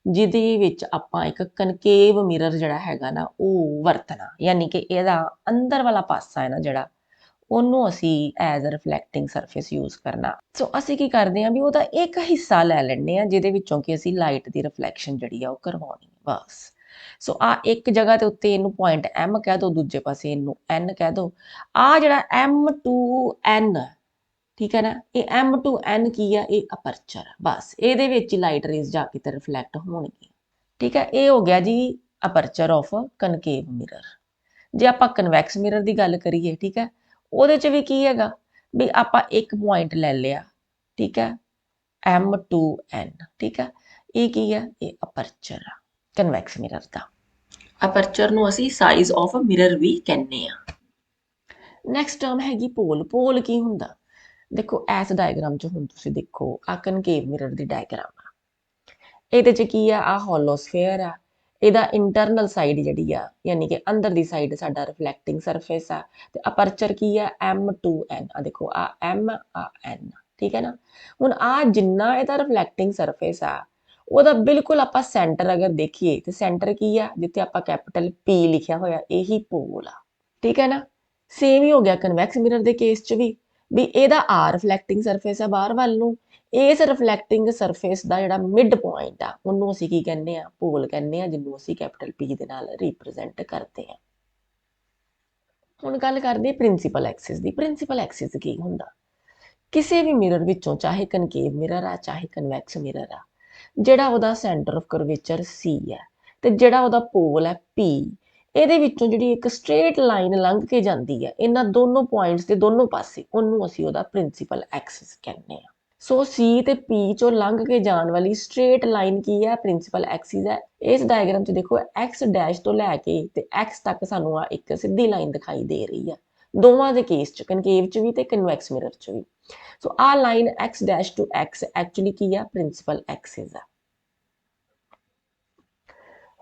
ਜਿਹਦੇ ਵਿੱਚ ਆਪਾਂ ਇੱਕ ਕਨਕੇਵ ਮਿਰਰ ਜਿਹੜਾ ਹੈਗਾ ਨਾ ਉਹ ਵਰਤਣਾ, ਯਾਨੀ ਕਿ ਇਹਦਾ ਅੰਦਰ ਵਾਲਾ ਪਾਸਾ ਹੈ ਨਾ ਜਿਹੜਾ ਉਹਨੂੰ ਅਸੀਂ as a reflecting surface use ਕਰਨਾ। ਸੋ ਅਸੀਂ ਕੀ ਕਰਦੇ ਹਾਂ ਵੀ ਉਹਦਾ ਇੱਕ ਹਿੱਸਾ ਲੈ ਲੈਂਦੇ ਹਾਂ ਜਿਹਦੇ ਵਿੱਚੋਂ ਕਿ ਅਸੀਂ ਲਾਈਟ ਦੀ ਰਿਫਲੈਕਸ਼ਨ ਜਿਹੜੀ ਆ ਉਹ ਕਰਵਾਉਣੀ ਬਸ। ਸੋ ਆ ਇੱਕ ਜਗ੍ਹਾ ਦੇ ਉੱਤੇ ਇਹਨੂੰ ਪੁਆਇੰਟ M ਕਹਿ ਦਿਓ, ਦੂਜੇ ਪਾਸੇ ਇਹਨੂੰ N ਕਹਿ ਦਿਓ। ਆ ਜਿਹੜਾ M to N, ਠੀਕ ਹੈ ਨਾ, ਇਹ M to N ਕੀ ਆ, ਇਹ ਅਪਰਚਰ ਬਸ, ਇਹਦੇ ਵਿੱਚ ਹੀ ਲਾਈਟ ਰੇਜ਼ ਜਾ ਕੇ ਤੇ ਰਿਫਲੈਕਟ ਹੋਣਗੀ। ਠੀਕ ਹੈ, ਇਹ ਹੋ ਗਿਆ ਜੀ ਅਪਰਚਰ ਆਫ ਕਨਕੇਵ ਮਿਰਰ। ਜੇ ਆਪਾਂ ਕਨਵੈਕਸ ਮਿਰਰ ਦੀ ਗੱਲ ਕਰੀਏ, ਠੀਕ ਹੈ, ਉਹਦੇ 'ਚ ਵੀ ਕੀ ਹੈਗਾ ਵੀ ਆਪਾਂ ਇੱਕ ਪੁਆਇੰਟ ਲੈ ਲਿਆ, ਠੀਕ ਹੈ, M to N, ਠੀਕ ਹੈ, ਇਹ ਕੀ ਹੈ, ਇਹ ਅਪਰਚਰ ਆ ਕਨਵੈਕਸ ਮਿਰਰ ਦਾ। ਅਪਰਚਰ ਨੂੰ ਅਸੀਂ ਸਾਈਜ਼ ਆਫ ਮਿਰਰ ਵੀ ਕਹਿੰਦੇ ਆ। ਨੈਕਸਟ ਟਰਮ ਹੈਗੀ ਪੋਲ। ਪੋਲ ਕੀ ਹੁੰਦਾ, ਦੇਖੋ ਇਸ ਡਾਇਗਰਾਮ 'ਚ ਹੁਣ ਤੁਸੀਂ ਦੇਖੋ ਆ ਕਨਕੇਵ ਮਿਰਰ ਦੀ ਡਾਇਗਰਾਮ ਆ, ਇਹਦੇ 'ਚ ਕੀ ਆ, ਆ ਹੋਲੋ ਸਫੇਅਰ ਆ, ਇਹਦਾ ਇੰਟਰਨਲ ਸਾਈਡ ਜਿਹੜੀ ਆ ਯਾਨੀ ਕਿ ਅੰਦਰ ਦੀ ਸਾਈਡ ਸਾਡਾ ਰਿਫਲੈਕਟਿੰਗ ਸਰਫੇਸ ਆ, ਤੇ ਅਪਰਚਰ ਕੀ ਆ, M to N। ਆ ਦੇਖੋ ਆ M ਆ N, ਠੀਕ ਹੈ ਨਾ। ਹੁਣ ਆ ਜਿੰਨਾ ਇਹਦਾ ਰਿਫਲੈਕਟਿੰਗ ਸਰਫੇਸ ਆ ਉਹਦਾ ਬਿਲਕੁਲ ਆਪਾਂ ਸੈਂਟਰ ਅਗਰ ਦੇਖੀਏ ਤੇ ਸੈਂਟਰ ਕੀ ਆ, ਜਿੱਥੇ ਆਪਾਂ ਕੈਪੀਟਲ P ਲਿਖਿਆ ਹੋਇਆ ਇਹੀ ਪੋਲ ਆ, ਠੀਕ ਹੈ ਨਾ। ਸੇਮ ਹੀ ਹੋ ਗਿਆ ਕਨਵੈਕਸ ਮਿਰਰ ਦੇ ਕੇਸ 'ਚ ਵੀ ਇਹਦਾ R ਰਿਫਲੈਕਟਿੰਗ ਸਰਫੇਸ ਆ ਬਾਹਰ ਵੱਲ ਨੂੰ, ਇਸ ਰਿਫਲੈਕਟਿੰਗ ਸਰਫੇਸ ਦਾ ਜਿਹੜਾ ਮਿਡ ਪੁਆਇੰਟ ਆ ਉਹਨੂੰ ਅਸੀਂ ਕੀ ਕਹਿੰਦੇ ਆ, ਪੋਲ ਕਹਿੰਦੇ ਆ, ਜਿਹਨੂੰ ਅਸੀਂ ਕੈਪੀਟਲ P ਦੇ ਨਾਲ ਰਿਪਰੈਜ਼ੈਂਟ ਕਰਦੇ ਆ। ਹੁਣ ਗੱਲ ਕਰਦੇ ਪ੍ਰਿੰਸੀਪਲ ਐਕਸਿਸ ਦੀ। ਪ੍ਰਿੰਸੀਪਲ ਐਕਸਿਸ ਕੀ ਹੁੰਦਾ, ਕਿਸੇ ਵੀ ਮਿਰਰ ਵਿੱਚੋਂ ਚਾਹੇ ਕਨਕੇਵ ਮਿਰਰ ਆ ਚਾਹੇ ਕਨਵੈਕਸ ਮਿਰਰ ਆ, ਜਿਹੜਾ ਉਹਦਾ ਸੈਂਟਰ ਆਫ ਕਰਵੇਚਰ C ਹੈ ਤੇ ਜਿਹੜਾ ਉਹਦਾ ਪੋਲ ਹੈ P, ਇਹਦੇ ਵਿੱਚੋਂ ਜਿਹੜੀ ਇੱਕ ਸਟ੍ਰੇਟ ਲਾਈਨ ਲੰਘ ਕੇ ਜਾਂਦੀ ਹੈ ਇਹਨਾਂ ਦੋਨੋਂ ਪੁਆਇੰਟਸ ਦੇ ਦੋਨੋਂ ਪਾਸੇ, ਉਹਨੂੰ ਅਸੀਂ ਉਹਦਾ ਪ੍ਰਿੰਸੀਪਲ ਐਕਸਿਸ ਕਹਿੰਦੇ ਆ। ਸੋ C ਤੇ P ਚੋਂ ਲੰਘ ਕੇ ਜਾਣ ਵਾਲੀ ਸਟ੍ਰੇਟ ਲਾਈਨ ਕੀ ਹੈ, ਪ੍ਰਿੰਸੀਪਲ ਐਕਸਿਸ ਹੈ। ਇਸ ਡਾਇਗਰਾਮ 'ਚ ਦੇਖੋ X ਡੈਸ਼ ਤੋਂ ਲੈ ਕੇ ਤੇ X ਤੱਕ ਸਾਨੂੰ ਆ ਇੱਕ ਸਿੱਧੀ ਲਾਈਨ ਦਿਖਾਈ ਦੇ ਰਹੀ ਆ, ਦੋਵਾਂ ਦੇ ਕੇਸ 'ਚ, ਕਨਕੇਵ 'ਚ ਵੀ ਤੇ ਕਨਵੈਕਸ ਮਿਰਰ 'ਚ ਵੀ। ਸੋ ਆ line X dash to X actually ਕੀ ਆ, ਪ੍ਰਿੰਸੀਪਲ ਐਕਸਿਸ ਆ।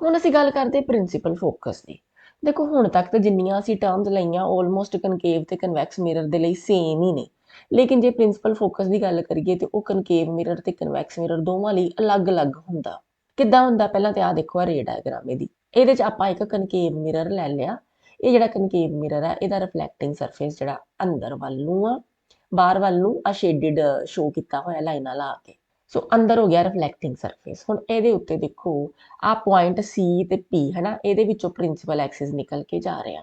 ਹੁਣ ਅਸੀਂ ਗੱਲ ਕਰਦੇ ਪ੍ਰਿੰਸੀਪਲ ਫੋਕਸ ਦੀ। ਦੇਖੋ ਹੁਣ ਤੱਕ ਤਾਂ ਜਿੰਨੀਆਂ ਅਸੀਂ ਟਰਮਸ ਲਈਆਂ ਆਲਮੋਸਟ ਕਨਕੇਵ ਤੇ ਕਨਵੈਕਸ ਮਿਰਰ ਦੇ ਲਈ ਸੇਮ ਹੀ ਨੇ, ਲੇਕਿਨ ਜੇ ਪ੍ਰਿੰਸੀਪਲ ਫੋਕਸ ਦੀ ਗੱਲ ਕਰੀਏ ਤੇ ਉਹ ਕਨਕੇਵ ਮਿਰਰ ਤੇ ਕਨਵੈਕਸ ਮਿਰਰ ਦੋਵਾਂ ਲਈ ਅਲੱਗ-ਅਲੱਗ ਹੁੰਦਾ। ਕਿੱਦਾਂ ਹੁੰਦਾ, ਪਹਿਲਾਂ ਤੇ ਆ ਦੇਖੋ ਆ ਰੇ ਡਾਇਗਰਾਮ ਇਹਦੀ, ਇਹਦੇ 'ਚ ਆਪਾਂ ਇੱਕ ਕਨਕੇਵ ਮਿਰਰ ਲੈ ਲਿਆ। ਇਹ ਜਿਹੜਾ ਕਨਕੇਵ ਮਿਰਰ ਆ ਇਹਦਾ ਰਿਫਲੈਕਟਿੰਗ ਸਰਫੇਸ ਜਿਹੜਾ ਅੰਦਰ ਵੱਲ ਨੂੰ ਆ, ਬਾਹਰ ਵੱਲ ਨੂੰ ਆ ਸ਼ੇਡਡ ਸ਼ੋ ਕੀਤਾ ਹੋਇਆ ਲਾਈਨਾਂ ਲਾ ਕੇ। ਸੋ ਅੰਦਰ ਹੋ ਗਿਆ ਰਿਫਲੈਕਟਿੰਗ ਸਰਫੇਸ। ਹੁਣ ਇਹਦੇ ਉੱਤੇ ਦੇਖੋ ਆ ਪੁਆਇੰਟ C ਤੇ P ਹੈ ਨਾ, ਇਹਦੇ ਵਿੱਚੋਂ ਪ੍ਰਿੰਸੀਪਲ ਐਕਸਿਸ ਨਿਕਲ ਕੇ ਜਾ ਰਿਹਾ।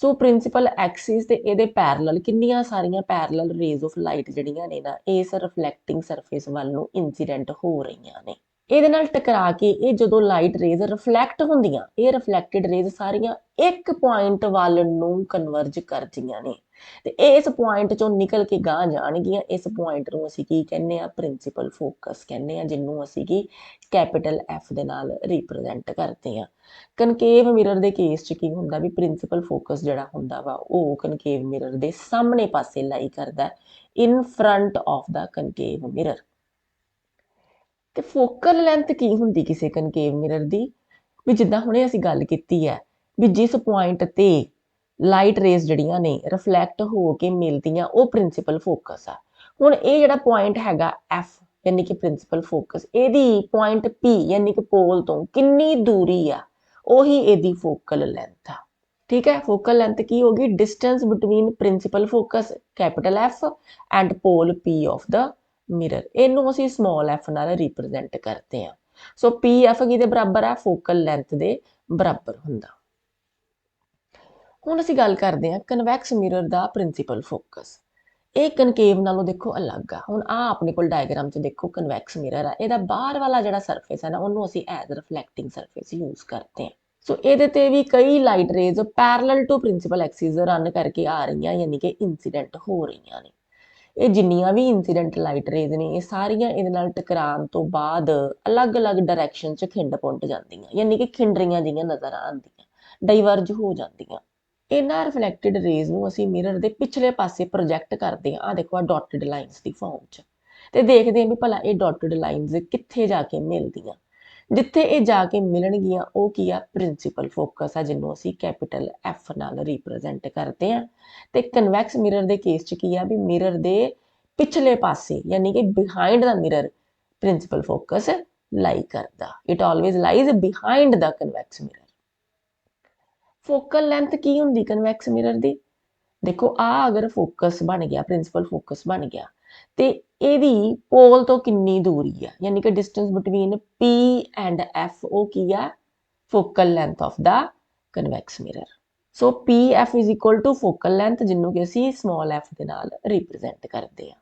ਸੋ ਪ੍ਰਿੰਸੀਪਲ ਐਕਸਿਸ ਤੇ ਇਹਦੇ ਪੈਰਲਲ ਕਿੰਨੀਆਂ ਸਾਰੀਆਂ ਪੈਰਲਲ ਰੇਜ਼ ਆਫ ਲਾਈਟ ਜਿਹੜੀਆਂ ਨੇ ਨਾ ਇਸ ਰਿਫਲੈਕਟਿੰਗ ਸਰਫੇਸ ਵੱਲ ਨੂੰ ਇਨਸੀਡੈਂਟ ਹੋ ਰਹੀਆਂ ਨੇ। ਇਹਦੇ ਨਾਲ ਟਕਰਾ ਕੇ ਇਹ ਜਦੋਂ ਲਾਈਟ ਰੇਜ਼ ਰਿਫਲੈਕਟ ਹੁੰਦੀਆਂ, ਇਹ ਰਿਫਲੈਕਟਡ ਰੇਜ਼ ਸਾਰੀਆਂ ਇੱਕ ਪੁਆਇੰਟ ਵੱਲ ਨੂੰ ਕਨਵਰਜ ਕਰਦੀਆਂ ਨੇ ਤੇ ਇਸ ਪੁਆਇੰਟ ਚੋਂ ਨਿਕਲ ਕੇ ਗਾਂ ਜਾਣਗੀਆਂ। ਇਸ ਪੁਆਇੰਟ ਨੂੰ ਅਸੀਂ ਕੀ ਕਹਿੰਦੇ ਆ, ਪ੍ਰਿੰਸੀਪਲ ਫੋਕਸ ਕਹਿੰਦੇ ਆ, ਜਿਹਨੂੰ ਅਸੀਂ ਕੀ ਕੈਪੀਟਲ ਐਫ ਦੇ ਨਾਲ ਰਿਪਰੈਜ਼ੈਂਟ ਕਰਦੇ ਆ। ਕਨਕੇਵ ਮਿਰਰ ਦੇ ਕੇਸ 'ਚ ਕੀ ਹੁੰਦਾ ਵੀ ਪ੍ਰਿੰਸੀਪਲ ਫੋਕਸ ਜਿਹੜਾ ਹੁੰਦਾ ਵਾ ਉਹ ਕਨਕੇਵ ਮਿਰਰ ਦੇ ਸਾਹਮਣੇ ਪਾਸੇ ਲਾਈ ਕਰਦਾ, in front of the concave mirror. ਤੇ ਫੋਕਲ ਲੈਂਥ ਕੀ ਹੁੰਦੀ ਕਿਸੇ ਕਨਕੇਵ ਮਿਰਰ ਦੀ, ਵੀ ਜਿੱਦਾਂ ਹੁਣੇ ਅਸੀਂ ਗੱਲ ਕੀਤੀ ਹੈ ਵੀ ਜਿਸ ਪੁਆਇੰਟ ਤੇ ਲਾਈਟ ਰੇਜ਼ ਜਿਹੜੀਆਂ ਨੇ ਰਿਫਲੈਕਟ ਹੋ ਕੇ ਮਿਲਦੀਆਂ ਉਹ ਪ੍ਰਿੰਸੀਪਲ ਫੋਕਸ ਆ। ਹੁਣ ਇਹ ਜਿਹੜਾ ਪੁਆਇੰਟ ਹੈਗਾ ਐਫ ਯਾਨੀ ਕਿ ਪ੍ਰਿੰਸੀਪਲ ਫੋਕਸ, ਇਹਦੀ ਪੁਆਇੰਟ ਪੀ ਯਾਨੀ ਕਿ ਪੋਲ ਤੋਂ ਕਿੰਨੀ ਦੂਰੀ ਆ, ਉਹੀ ਇਹਦੀ ਫੋਕਲ ਲੈਂਥ ਆ। ਠੀਕ ਹੈ, ਫੋਕਲ ਲੈਂਥ ਕੀ ਹੋਗੀ, distance between principal focus capital F and pole P of the mirror. ਇਹਨੂੰ ਅਸੀਂ ਸਮਾਲ ਐਫ ਨਾਲ ਰਿਪਰੈਜ਼ੈਂਟ ਕਰਦੇ ਹਾਂ। ਸੋ ਪੀ ਐਫ ਕਿਹਦੇ ਬਰਾਬਰ ਆ, ਫੋਕਲ ਲੈਂਥ ਦੇ ਬਰਾਬਰ ਹੁੰਦਾ। ਹੁਣ ਅਸੀਂ ਗੱਲ ਕਰਦੇ ਹਾਂ ਕਨਵੈਕਸ ਮਿਰਰ ਦਾ ਪ੍ਰਿੰਸੀਪਲ ਫੋਕਸ। ਇਹ ਕਨਕੇਵ ਨਾਲੋਂ ਦੇਖੋ ਅਲੱਗ ਆ। ਹੁਣ ਆ ਆਪਣੇ ਕੋਲ ਡਾਇਗਰਾਮ 'ਚ ਦੇਖੋ ਕਨਵੈਕਸ ਮਿਰਰ ਆ, ਇਹਦਾ ਬਾਹਰ ਵਾਲਾ ਜਿਹੜਾ ਸਰਫੇਸ ਹੈ ਨਾ ਉਹਨੂੰ ਅਸੀਂ ਐਜ਼ ਰਿਫਲੈਕਟਿੰਗ ਸਰਫੇਸ ਯੂਜ਼ ਕਰਦੇ ਹਾਂ। ਸੋ ਇਹਦੇ ਤੇ ਵੀ ਕਈ light rays parallel to principal axis run ਕਰਕੇ ਆ ਰਹੀਆਂ, ਯਾਨੀ ਕਿ ਇਨਸੀਡੈਂਟ ਹੋ ਰਹੀਆਂ ਨੇ। ਇਹ ਜਿੰਨੀਆਂ ਵੀ ਇਨਸੀਡੈਂਟ ਲਾਈਟ ਰੇਜ਼ ਨੇ ਇਹ ਸਾਰੀਆਂ ਇਹਦੇ ਨਾਲ ਟਕਰਾਉਣ ਤੋਂ ਬਾਅਦ ਅਲੱਗ-ਅਲੱਗ ਡਾਇਰੈਕਸ਼ਨ 'ਚ ਖਿੰਡ ਪੁੰਡ ਜਾਂਦੀਆਂ, ਯਾਨੀ ਕਿ ਖਿੰਡਰੀਆਂ ਜਿਹੀਆਂ ਨਜ਼ਰ ਆਉਂਦੀਆਂ, ਡਾਈਵਰਜ ਹੋ ਜਾਂਦੀਆਂ। ਇਹਨਾਂ ਰਿਫਲੈਕਟਡ ਰੇਜ਼ ਨੂੰ ਅਸੀਂ ਮਿਰਰ ਦੇ ਪਿਛਲੇ ਪਾਸੇ ਪ੍ਰੋਜੈਕਟ ਕਰਦੇ ਹਾਂ। ਆ ਦੇਖੋ ਆ ਡਾਟਡ ਲਾਈਨਸ ਦੀ ਫਾਰਮ 'ਚ, ਤੇ ਦੇਖਦੇ ਹਾਂ ਵੀ ਭਲਾ ਇਹ ਡਾਟਡ ਲਾਈਨਸ ਕਿੱਥੇ ਜਾ ਕੇ ਮਿਲਦੀਆਂ। ਜਿੱਥੇ ਇਹ ਜਾ ਕੇ ਮਿਲਣਗੀਆਂ ਉਹ ਕੀ ਆ, ਪ੍ਰਿੰਸੀਪਲ ਫੋਕਸ ਆ, ਜਿਹਨੂੰ ਅਸੀਂ ਕੈਪੀਟਲ ਐਫ ਨਾਲ ਰਿਪਰੈਜ਼ੈਂਟ ਕਰਦੇ ਹਾਂ। ਤੇ ਕਨਵੈਕਸ ਮਿਰਰ ਦੇ ਕੇਸ 'ਚ ਕੀ ਆ ਵੀ ਮਿਰਰ ਦੇ ਪਿਛਲੇ ਪਾਸੇ ਯਾਨੀ ਕਿ behind the mirror principal focus lie ਕਰਦਾ। It always lies behind the convex mirror. Focal length ਕੀ ਹੁੰਦੀ ਕਨਵੈਕਸ ਮਿਰਰ ਦੀ, ਦੇਖੋ ਆ ਅਗਰ ਫੋਕਸ ਬਣ ਗਿਆ, ਪ੍ਰਿੰਸੀਪਲ ਫੋਕਸ ਬਣ ਗਿਆ ਤੇ ਇਹਦੀ ਪੋਲ ਤੋਂ ਕਿੰਨੀ ਦੂਰੀ ਆ, ਯਾਨੀ ਕਿ distance between P and F, ਉਹ ਕੀ ਆ, focal length of the convex mirror. So PF is equal to focal length, ਜਿਹਨੂੰ ਕਿ ਅਸੀਂ ਸਮਾਲ f ਦੇ ਨਾਲ ਰਿਪਰੈਜ਼ੈਂਟ ਕਰਦੇ ਹਾਂ।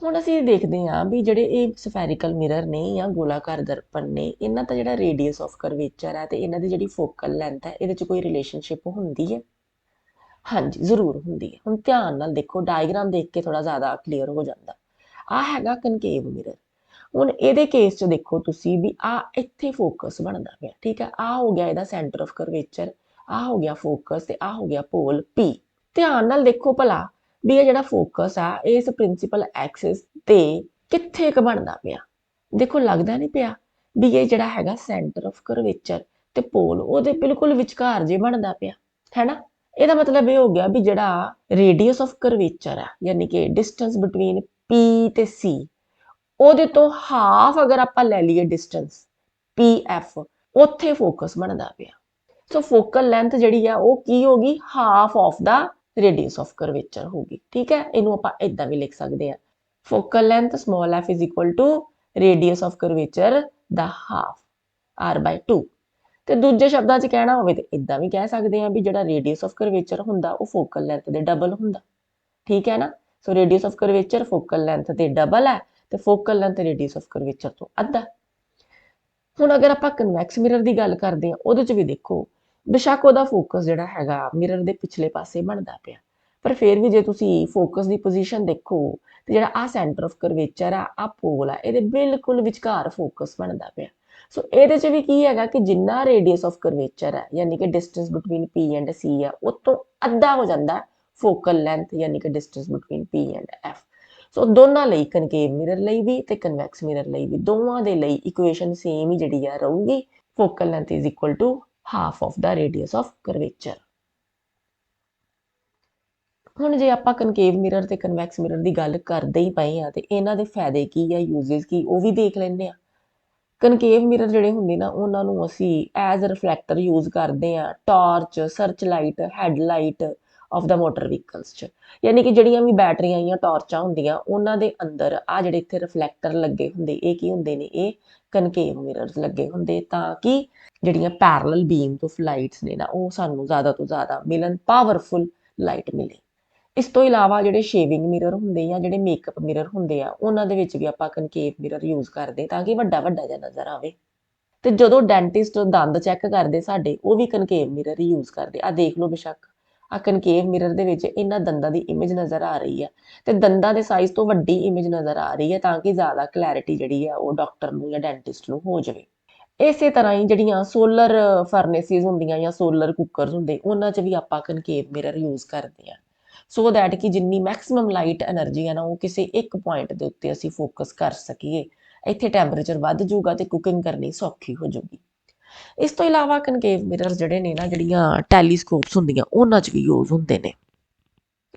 ਹੁਣ ਅਸੀਂ ਦੇਖਦੇ ਹਾਂ ਵੀ ਜਿਹੜੇ ਇਹ ਸਫੈਰੀਕਲ ਮਿਰਰ ਨੇ ਜਾਂ ਗੋਲਾਕਾਰ ਦਰਪਣ ਨੇ, ਇਹਨਾਂ ਦਾ ਜਿਹੜਾ ਰੇਡੀਅਸ ਆਫ ਕਰਵੇਚਰ ਹੈ ਤੇ ਇਹਨਾਂ ਦੀ ਜਿਹੜੀ ਫੋਕਲ ਲੈਂਥ ਹੈ, ਇਹਦੇ 'ਚ ਕੋਈ ਰਿਲੇਸ਼ਨਸ਼ਿਪ ਹੁੰਦੀ ਹੈ? ਹਾਂਜੀ, ਜ਼ਰੂਰ ਹੁੰਦੀ ਹੈ। ਹੁਣ ਧਿਆਨ ਨਾਲ ਦੇਖੋ, ਡਾਇਗਰਾਮ ਦੇਖ ਕੇ ਥੋੜਾ ਜ਼ਿਆਦਾ ਕਲੀਅਰ ਹੋ ਜਾਂਦਾ। ਆ ਹੈਗਾ ਕਨਕੇਵ ਮਿਰਰ। ਹੁਣ ਇਹਦੇ ਕੇਸ 'ਚ ਦੇਖੋ ਤੁਸੀਂ ਵੀ ਆ ਇੱਥੇ ਫੋਕਸ ਬਣਦਾ ਪਿਆ, ਠੀਕ ਹੈ। ਆ ਹੋ ਗਿਆ ਇਹਦਾ ਸੈਂਟਰ ਆਫ ਕਰਵੇਚਰ, ਆ ਹੋ ਗਿਆ ਫੋਕਸ ਤੇ ਆ ਹੋ ਗਿਆ ਪੋਲ P। ਧਿਆਨ ਨਾਲ ਦੇਖੋ ਭਲਾ ਵੀ ਇਹ ਜਿਹੜਾ ਫੋਕਸ ਆ ਇਸ ਪ੍ਰਿੰਸੀਪਲ ਐਕਸਿਸ ਤੇ ਕਿੱਥੇ ਕ ਬਣਦਾ ਪਿਆ। ਦੇਖੋ ਲੱਗਦਾ ਨਹੀਂ ਪਿਆ ਵੀ ਇਹ ਜਿਹੜਾ ਹੈਗਾ ਸੈਂਟਰ ਆਫ ਕਰਵੇਚਰ ਤੇ ਪੋਲ ਉਹਦੇ ਬਿਲਕੁਲ ਵਿਚਕਾਰ ਜੇ ਬਣਦਾ ਪਿਆ, ਹੈਨਾ। ਇਹਦਾ ਮਤਲਬ ਇਹ ਹੋ ਗਿਆ ਵੀ ਜਿਹੜਾ ਰੇਡੀਅਸ ਆਫ ਕਰਵੇਚਰ ਆ, ਯਾਨੀ ਕਿ ਡਿਸਟੈਂਸ ਬਿਟਵੀਨ P ਤੇ C, ਉਹਦੇ ਤੋਂ ਹਾਫ ਅਗਰ ਆਪਾਂ ਲੈ ਲਈਏ ਡਿਸਟੈਂਸ PF, ਉੱਥੇ ਫੋਕਸ ਬਣਦਾ ਪਿਆ। ਸੋ ਫੋਕਲ ਲੈਂਥ ਜਿਹੜੀ ਆ ਉਹ ਕੀ ਹੋਗੀ, half of the radius of curvature ਹੋਗੀ। ਠੀਕ ਹੈ, ਇਹਨੂੰ ਆਪਾਂ ਇਦਾਂ ਵੀ ਲਿਖ ਸਕਦੇ ਆ, focal length small f is equal to radius of curvature ਦਾ ਹਾਫ, r/2। ਤੇ ਦੂਜੇ ਸ਼ਬਦਾਂ 'ਚ ਕਹਿਣਾ ਹੋਵੇ ਤੇ ਇਦਾਂ ਵੀ ਕਹਿ ਸਕਦੇ ਆ ਵੀ ਜਿਹੜਾ ਰੇਡੀਅਸ ਆਫ ਕਰਵੇਚਰ ਹੁੰਦਾ ਉਹ ਫੋਕਲ ਲੈਂਥ ਦੇ ਡਬਲ ਹੁੰਦਾ। ਠੀਕ ਹੈ ਨਾ। So radius of curvature focal length ਦੇ ਡਬਲ ਹੈ ਤੇ focal length radius of curvature ਤੋਂ ਅੱਧਾ। ਹੁਣ ਅਗਰ ਆਪਾਂ ਕਨਵੈਕਸ ਮਿਰਰ ਦੀ ਗੱਲ ਕਰਦੇ ਆ, ਉਹਦੇ 'ਚ ਵੀ ਦੇਖੋ ਬੇਸ਼ੱਕ ਉਹਦਾ ਫੋਕਸ ਜਿਹੜਾ ਹੈਗਾ ਮਿਰਰ ਦੇ ਪਿਛਲੇ ਪਾਸੇ ਬਣਦਾ ਪਿਆ, ਪਰ ਫਿਰ ਵੀ ਜੇ ਤੁਸੀਂ ਫੋਕਸ ਦੀ ਪੋਜੀਸ਼ਨ ਦੇਖੋ ਤੇ ਜਿਹੜਾ ਆ ਸੈਂਟਰ ਆਫ ਕਰਵੇਚਰ ਆ ਪੋਲ ਆ, ਇਹਦੇ ਬਿਲਕੁਲ ਵਿਚਕਾਰ ਫੋਕਸ ਬਣਦਾ ਪਿਆ। ਸੋ ਇਹਦੇ 'ਚ ਵੀ ਕੀ ਹੈਗਾ ਕਿ ਜਿੰਨਾ ਰੇਡੀਅਸ ਆਫ ਕਰਵੇਚਰ ਹੈ, ਯਾਨੀ ਕਿ distance between P and C ਆ, ਉਹ ਤੋਂ ਅੱਧਾ ਹੋ ਜਾਂਦਾ ਫੋਕਲ ਲੈਂਥ, ਯਾਨੀ ਕਿ distance between P and F। ਸੋ ਦੋਨਾਂ ਲਈ, ਕਨਕੇਵ ਮਿਰਰ ਲਈ ਵੀ ਤੇ ਕਨਵੈਕਸ ਮਿਰਰ ਲਈ ਵੀ, ਦੋਵਾਂ ਦੇ ਲਈ ਇਕੁਏਸ਼ਨ ਸੇਮ ਹੀ ਜਿਹੜੀ ਆ ਰਹੂਗੀ, focal length is equal to half of the radius of curvature. ਹੁਣ ਜੇ ਆਪਾਂ ਕਨਕੇਵ ਮਿਰਰ ਤੇ ਕਨਵੈਕਸ ਮਿਰਰ ਦੀ ਗੱਲ ਕਰਦੇ ਹੀ ਪਏ ਆ ਤੇ ਇਹਨਾਂ ਦੇ ਫਾਇਦੇ ਕੀ ਆ, ਯੂਜ਼ਸ ਕੀ, ਉਹ ਵੀ ਦੇਖ ਲੈਂਦੇ ਆ। ਕਨਕੇਵ ਮਿਰਰ ਜਿਹੜੇ ਹੁੰਦੇ ਨਾ ਉਹਨਾਂ ਨੂੰ ਅਸੀਂ ਐਜ਼ ਰਿਫਲੈਕਟਰ ਯੂਜ਼ ਕਰਦੇ ਆ torch, search light, headlight of the motor vehicles 'ਚ। ਯਾਨੀ ਕਿ ਜਿਹੜੀਆਂ ਵੀ ਬੈਟਰੀਆਂ ਜਾਂ ਟਾਰਚਾਂ ਹੁੰਦੀਆਂ ਉਹਨਾਂ ਦੇ ਅੰਦਰ ਆ ਜਿਹੜੇ ਇੱਥੇ ਰਿਫਲੈਕਟਰ ਲੱਗੇ ਹੁੰਦੇ, ਇਹ ਕੀ ਹੁੰਦੇ ਨੇ, ਇਹ ਕਨਕੇਵ ਮਿਰਰਸ ਲੱਗੇ ਹੁੰਦੇ, ਤਾਂ ਕਿ ਜਿਹੜੀਆਂ ਪੈਰਲਲ ਬੀਮਸ ਆਫ ਲਾਈਟਸ ਨੇ ਨਾ ਉਹ ਸਾਨੂੰ ਜ਼ਿਆਦਾ ਤੋਂ ਜ਼ਿਆਦਾ ਮਿਲਣ, ਪਾਵਰਫੁਲ ਲਾਈਟ ਮਿਲੇ। ਇਸ ਤੋਂ ਇਲਾਵਾ ਜਿਹੜੇ ਸ਼ੇਵਿੰਗ ਮਿਰਰ ਹੁੰਦੇ ਜਾਂ ਜਿਹੜੇ ਮੇਕਅਪ ਮਿਰਰ ਹੁੰਦੇ ਆ ਉਹਨਾਂ ਦੇ ਵਿੱਚ ਵੀ ਆਪਾਂ ਕਨਕੇਵ ਮਿਰਰ ਯੂਜ਼ ਕਰਦੇ ਤਾਂ ਕਿ ਵੱਡਾ ਵੱਡਾ ਜਿਹਾ ਨਜ਼ਰ ਆਵੇ। ਤੇ ਜਦੋਂ ਡੈਂਟਿਸਟ ਦੰਦ ਚੈੱਕ ਕਰਦੇ ਸਾਡੇ ਉਹ ਵੀ ਕਨਕੇਵ ਮਿਰਰ ਹੀ ਯੂਜ਼ ਕਰਦੇ ਆ। ਦੇਖ ਲਓ ਬੇਸ਼ੱਕ ਆ ਕਨਕੇਵ ਮਿਰਰ ਦੇ ਵਿੱਚ ਇਹਨਾਂ ਦੰਦਾਂ ਦੀ ਇਮੇਜ ਨਜ਼ਰ ਆ ਰਹੀ ਹੈ ਤੇ ਦੰਦਾਂ ਦੇ ਸਾਈਜ਼ ਤੋਂ ਵੱਡੀ ਇਮੇਜ ਨਜ਼ਰ ਆ ਰਹੀ ਹੈ ਤਾਂ ਕਿ ਜ਼ਿਆਦਾ ਕਲੈਰਿਟੀ ਜਿਹੜੀ ਆ ਉਹ ਡਾਕਟਰ ਨੂੰ ਜਾਂ ਡੈਂਟਿਸਟ ਨੂੰ ਹੋ ਜਾਵੇ। ਇਸੇ ਤਰ੍ਹਾਂ ਹੀ ਜਿਹੜੀਆਂ ਸੋਲਰ ਫਰਨੇਸਿਸ ਹੁੰਦੀਆਂ ਜਾਂ ਸੋਲਰ ਕੁੱਕਰਸ ਹੁੰਦੇ ਉਹਨਾਂ 'ਚ ਵੀ ਆਪਾਂ ਕਨਕੇਵ ਮਿਰਰ ਯੂਜ਼ ਕਰਦੇ ਆ ਸੋ ਦੈਟ ਕਿ ਜਿੰਨੀ ਮੈਕਸਿਮਮ ਲਾਈਟ એનર્ਜੀ ਹੈ ਨਾ ਉਹ ਕਿਸੇ ਇੱਕ ਪੁਆਇੰਟ ਦੇ ਉੱਤੇ ਅਸੀਂ ਫੋਕਸ ਕਰ ਸਕੀਏ। ਇੱਥੇ ਟੈਂਪਰੇਚਰ ਵੱਧ ਜਾਊਗਾ ਤੇ ਕੁਕਿੰਗ ਕਰਨੀ ਸੌਖੀ ਹੋ ਜਾਊਗੀ। ਇਸ ਤੋਂ ਇਲਾਵਾ ਕਨਕੇਵ ਮਿਰਰ ਜਿਹੜੇ ਨੇ ਨਾ ਜਿਹੜੀਆਂ ਟੈਲੀਸਕੋਪਸ ਹੁੰਦੀਆਂ ਉਹਨਾਂ 'ਚ ਵੀ ਯੂਜ਼ ਹੁੰਦੇ ਨੇ।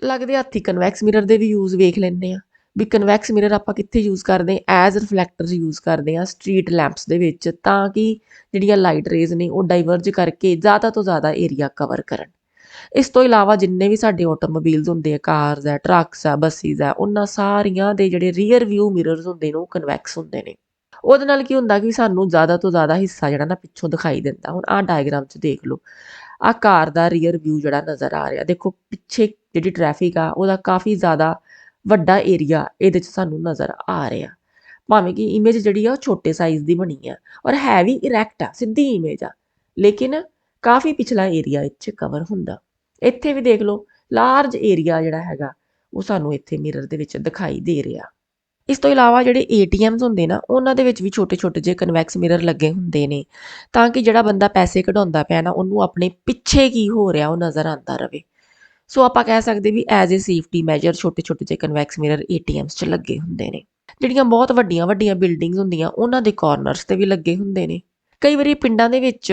ਲੱਗਦੇ ਹੱਥੀ ਕਨਵੈਕਸ ਮਿਰਰ ਦੇ ਵੀ ਯੂਜ਼ ਵੇਖ ਲੈਂਦੇ ਆ ਵੀ ਕਨਵੈਕਸ ਮਿਰਰ ਆਪਾਂ ਕਿੱਥੇ ਯੂਜ਼ ਕਰਦੇ ਐਜ਼ ਰਿਫਲੈਕਟਰਸ ਯੂਜ਼ ਕਰਦੇ ਆ ਸਟਰੀਟ ਲੈਂਪਸ ਦੇ ਵਿੱਚ ਤਾਂ ਕਿ ਜਿਹੜੀਆਂ ਲਾਈਟ ਰੇਜ਼ ਨੇ ਉਹ ਡਾਈਵਰਜ ਕਰਕੇ ਜ਼ਿਆਦਾ ਤੋਂ ਜ਼ਿਆਦਾ ਏਰੀਆ ਕਵਰ ਕਰਨ। ਇਸ ਤੋਂ ਇਲਾਵਾ ਜਿੰਨੇ ਵੀ ਸਾਡੇ ਆਟੋਮੋਬਾਈਲਸ ਹੁੰਦੇ ਆ ਕਾਰਸ ਆ ਟਰੱਕਸ ਆ ਬੱਸਿਸ ਆ ਉਹਨਾਂ ਸਾਰੀਆਂ ਦੇ ਜਿਹੜੇ ਰੀਅਰ ਵਿਊ ਮਿਰਰਸ ਹੁੰਦੇ ਨੇ ਉਹ ਕਨਵੈਕਸ ਹੁੰਦੇ ਨੇ। ਉਹਦੇ ਨਾਲ ਕੀ ਹੁੰਦਾ ਕਿ ਸਾਨੂੰ ਜ਼ਿਆਦਾ ਤੋਂ ਜ਼ਿਆਦਾ ਹਿੱਸਾ ਜਿਹੜਾ ਨਾ ਪਿੱਛੋਂ ਦਿਖਾਈ ਦਿੰਦਾ। ਹੁਣ ਆਹ ਡਾਇਗਰਾਮ 'ਚ ਦੇਖ ਲਓ ਆਹ ਕਾਰ ਦਾ ਰੀਅਰ ਵਿਊ ਜਿਹੜਾ ਨਜ਼ਰ ਆ ਰਿਹਾ ਦੇਖੋ ਪਿੱਛੇ ਜਿਹੜੀ ਟ੍ਰੈਫਿਕ ਆ ਉਹਦਾ ਕਾਫੀ ਜ਼ਿਆਦਾ ਵੱਡਾ ਏਰੀਆ ਇਹਦੇ 'ਚ ਸਾਨੂੰ ਨਜ਼ਰ ਆ ਰਿਹਾ ਭਾਵੇਂ ਕਿ ਇਮੇਜ ਜਿਹੜੀ ਆ ਉਹ ਛੋਟੇ ਸਾਈਜ਼ ਦੀ ਬਣੀ ਆ ਔਰ ਹੈ ਵੀ ਇਰੈਕਟ ਆ ਸਿੱਧੀ ਇਮੇਜ ਆ ਲੇਕਿਨ ਕਾਫੀ ਪਿਛਲਾ ਏਰੀਆ ਇਹ 'ਚ ਕਵਰ ਹੁੰਦਾ। ਇੱਥੇ ਵੀ ਦੇਖ ਲਓ ਲਾਰਜ ਏਰੀਆ ਜਿਹੜਾ ਹੈਗਾ ਉਹ ਸਾਨੂੰ ਇੱਥੇ ਮਿਰਰ ਦੇ ਵਿੱਚ ਦਿਖਾਈ ਦੇ ਰਿਹਾ। ਇਸ ਤੋਂ ਇਲਾਵਾ ਜਿਹੜੇ ATMs ਹੁੰਦੇ ਨਾ ਉਹਨਾਂ ਦੇ ਵਿੱਚ ਵੀ ਛੋਟੇ ਛੋਟੇ ਜਿਹੇ ਕਨਵੈਕਸ ਮਿਰਰ ਲੱਗੇ ਹੁੰਦੇ ਨੇ ਤਾਂ ਕਿ ਜਿਹੜਾ ਬੰਦਾ ਪੈਸੇ ਕਢਾਉਂਦਾ ਪਿਆ ਨਾ ਉਹਨੂੰ ਆਪਣੇ ਪਿੱਛੇ ਕੀ ਹੋ ਰਿਹਾ ਉਹ ਨਜ਼ਰ ਆਉਂਦਾ ਰਵੇ। ਸੋ ਆਪਾਂ ਕਹਿ ਸਕਦੇ ਵੀ ਐਜ਼ ਏ ਸੇਫਟੀ ਮੈਜਰ ਛੋਟੇ ਛੋਟੇ ਜਿਹੇ ਕਨਵੈਕਸ ਮਿਰਰ ATMs 'ਚ ਲੱਗੇ ਹੁੰਦੇ ਨੇ। ਜਿਹੜੀਆਂ ਬਹੁਤ ਵੱਡੀਆਂ ਵੱਡੀਆਂ ਬਿਲਡਿੰਗਸ ਹੁੰਦੀਆਂ ਉਹਨਾਂ ਦੇ ਕਾਰਨਰਸ 'ਤੇ ਵੀ ਲੱਗੇ ਹੁੰਦੇ ਨੇ। ਕਈ ਵਾਰੀ ਪਿੰਡਾਂ ਦੇ ਵਿੱਚ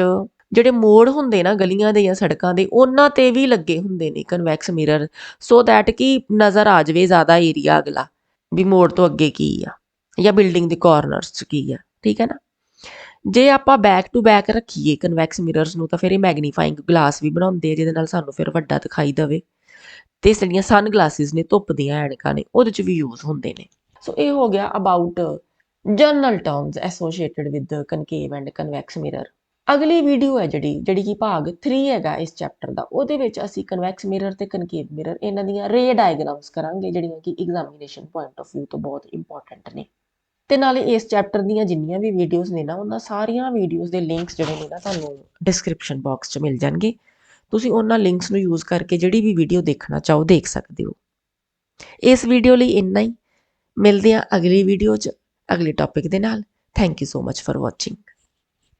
ਜਿਹੜੇ ਮੋੜ ਹੁੰਦੇ ਨਾ ਗਲੀਆਂ ਦੇ ਜਾਂ ਸੜਕਾਂ ਦੇ ਉਹਨਾਂ 'ਤੇ ਵੀ ਲੱਗੇ ਹੁੰਦੇ ਨੇ ਕਨਵੈਕਸ ਮਿਰਰ ਸੋ ਦੈਟ ਕਿ ਨਜ਼ਰ ਆ ਜਾਵੇ ਜ਼ਿਆਦਾ ਏਰੀਆ ਅਗਲਾ ਵੀ ਮੋੜ ਤੋਂ ਅੱਗੇ ਕੀ ਆ ਜਾਂ ਬਿਲਡਿੰਗ ਦੇ ਕਾਰਨਰਸ 'ਚ ਕੀ ਆ ਠੀਕ ਹੈ ਨਾ। ਜੇ ਆਪਾਂ ਬੈਕ ਟੂ ਬੈਕ ਰੱਖੀਏ ਕਨਵੈਕਸ ਮਿਰਰਸ ਨੂੰ ਤਾਂ ਫਿਰ ਇਹ ਮੈਗਨੀਫਾਈਂਗ ਗਲਾਸ ਵੀ ਬਣਾਉਂਦੇ ਆ ਜਿਹਦੇ ਨਾਲ ਸਾਨੂੰ ਫਿਰ ਵੱਡਾ ਦਿਖਾਈ ਦੇਵੇ ਤੇ ਜਿਹੜੀਆਂ ਸਨ ਗਲਾਸਿਸ ਨੇ ਧੁੱਪ ਦੀਆਂ ਐਨਕਾਂ ਨੇ ਉਹਦੇ 'ਚ ਵੀ ਯੂਜ਼ ਹੁੰਦੇ ਨੇ। ਸੋ ਇਹ ਹੋ ਗਿਆ about general terms associated with concave and convex mirror. ਅਗਲੀ ਵੀਡੀਓ ਹੈ ਜਿਹੜੀ ਕਿ ਭਾਗ 3 ਹੈਗਾ ਇਸ ਚੈਪਟਰ ਦਾ ਉਹਦੇ ਵਿੱਚ ਅਸੀਂ ਕਨਵੈਕਸ ਮਿਰਰ ਤੇ ਕਨਕੇਵ ਮਿਰਰ ਇਹਨਾਂ ਦੀਆਂ ਰੇ ਡਾਇਗਰਾਮਸ ਕਰਾਂਗੇ ਜਿਹੜੀਆਂ ਕਿ ਐਗਜ਼ਾਮੀਨੇਸ਼ਨ ਪੁਆਇੰਟ ਆਫ ਵਿਊ ਤੋਂ ਬਹੁਤ ਇੰਪੋਰਟੈਂਟ ਨੇ। ਤੇ ਨਾਲੇ ਇਸ ਚੈਪਟਰ ਦੀਆਂ ਜਿੰਨੀਆਂ ਵੀ ਵੀਡੀਓਜ਼ ਨੇ ਨਾ ਉਹਨਾਂ ਸਾਰੀਆਂ ਵੀਡੀਓਜ਼ ਦੇ ਲਿੰਕਸ ਜਿਹੜੇ ਨੇ ਨਾ ਤੁਹਾਨੂੰ ਡਿਸਕ੍ਰਿਪਸ਼ਨ ਬਾਕਸ 'ਚ ਮਿਲ ਜਾਣਗੇ। ਤੁਸੀਂ ਉਹਨਾਂ ਲਿੰਕਸ ਨੂੰ ਯੂਜ਼ ਕਰਕੇ ਜਿਹੜੀ ਵੀ ਵੀਡੀਓ ਦੇਖਣਾ ਚਾਹੋ ਦੇਖ ਸਕਦੇ ਹੋ। ਇਸ ਵੀਡੀਓ ਲਈ ਇੰਨਾ ਹੀ। ਮਿਲਦੇ ਹਾਂ ਅਗਲੀ ਵੀਡੀਓ 'ਚ ਅਗਲੇ ਟੌਪਿਕ ਦੇ ਨਾਲ। Thank you so much for watching.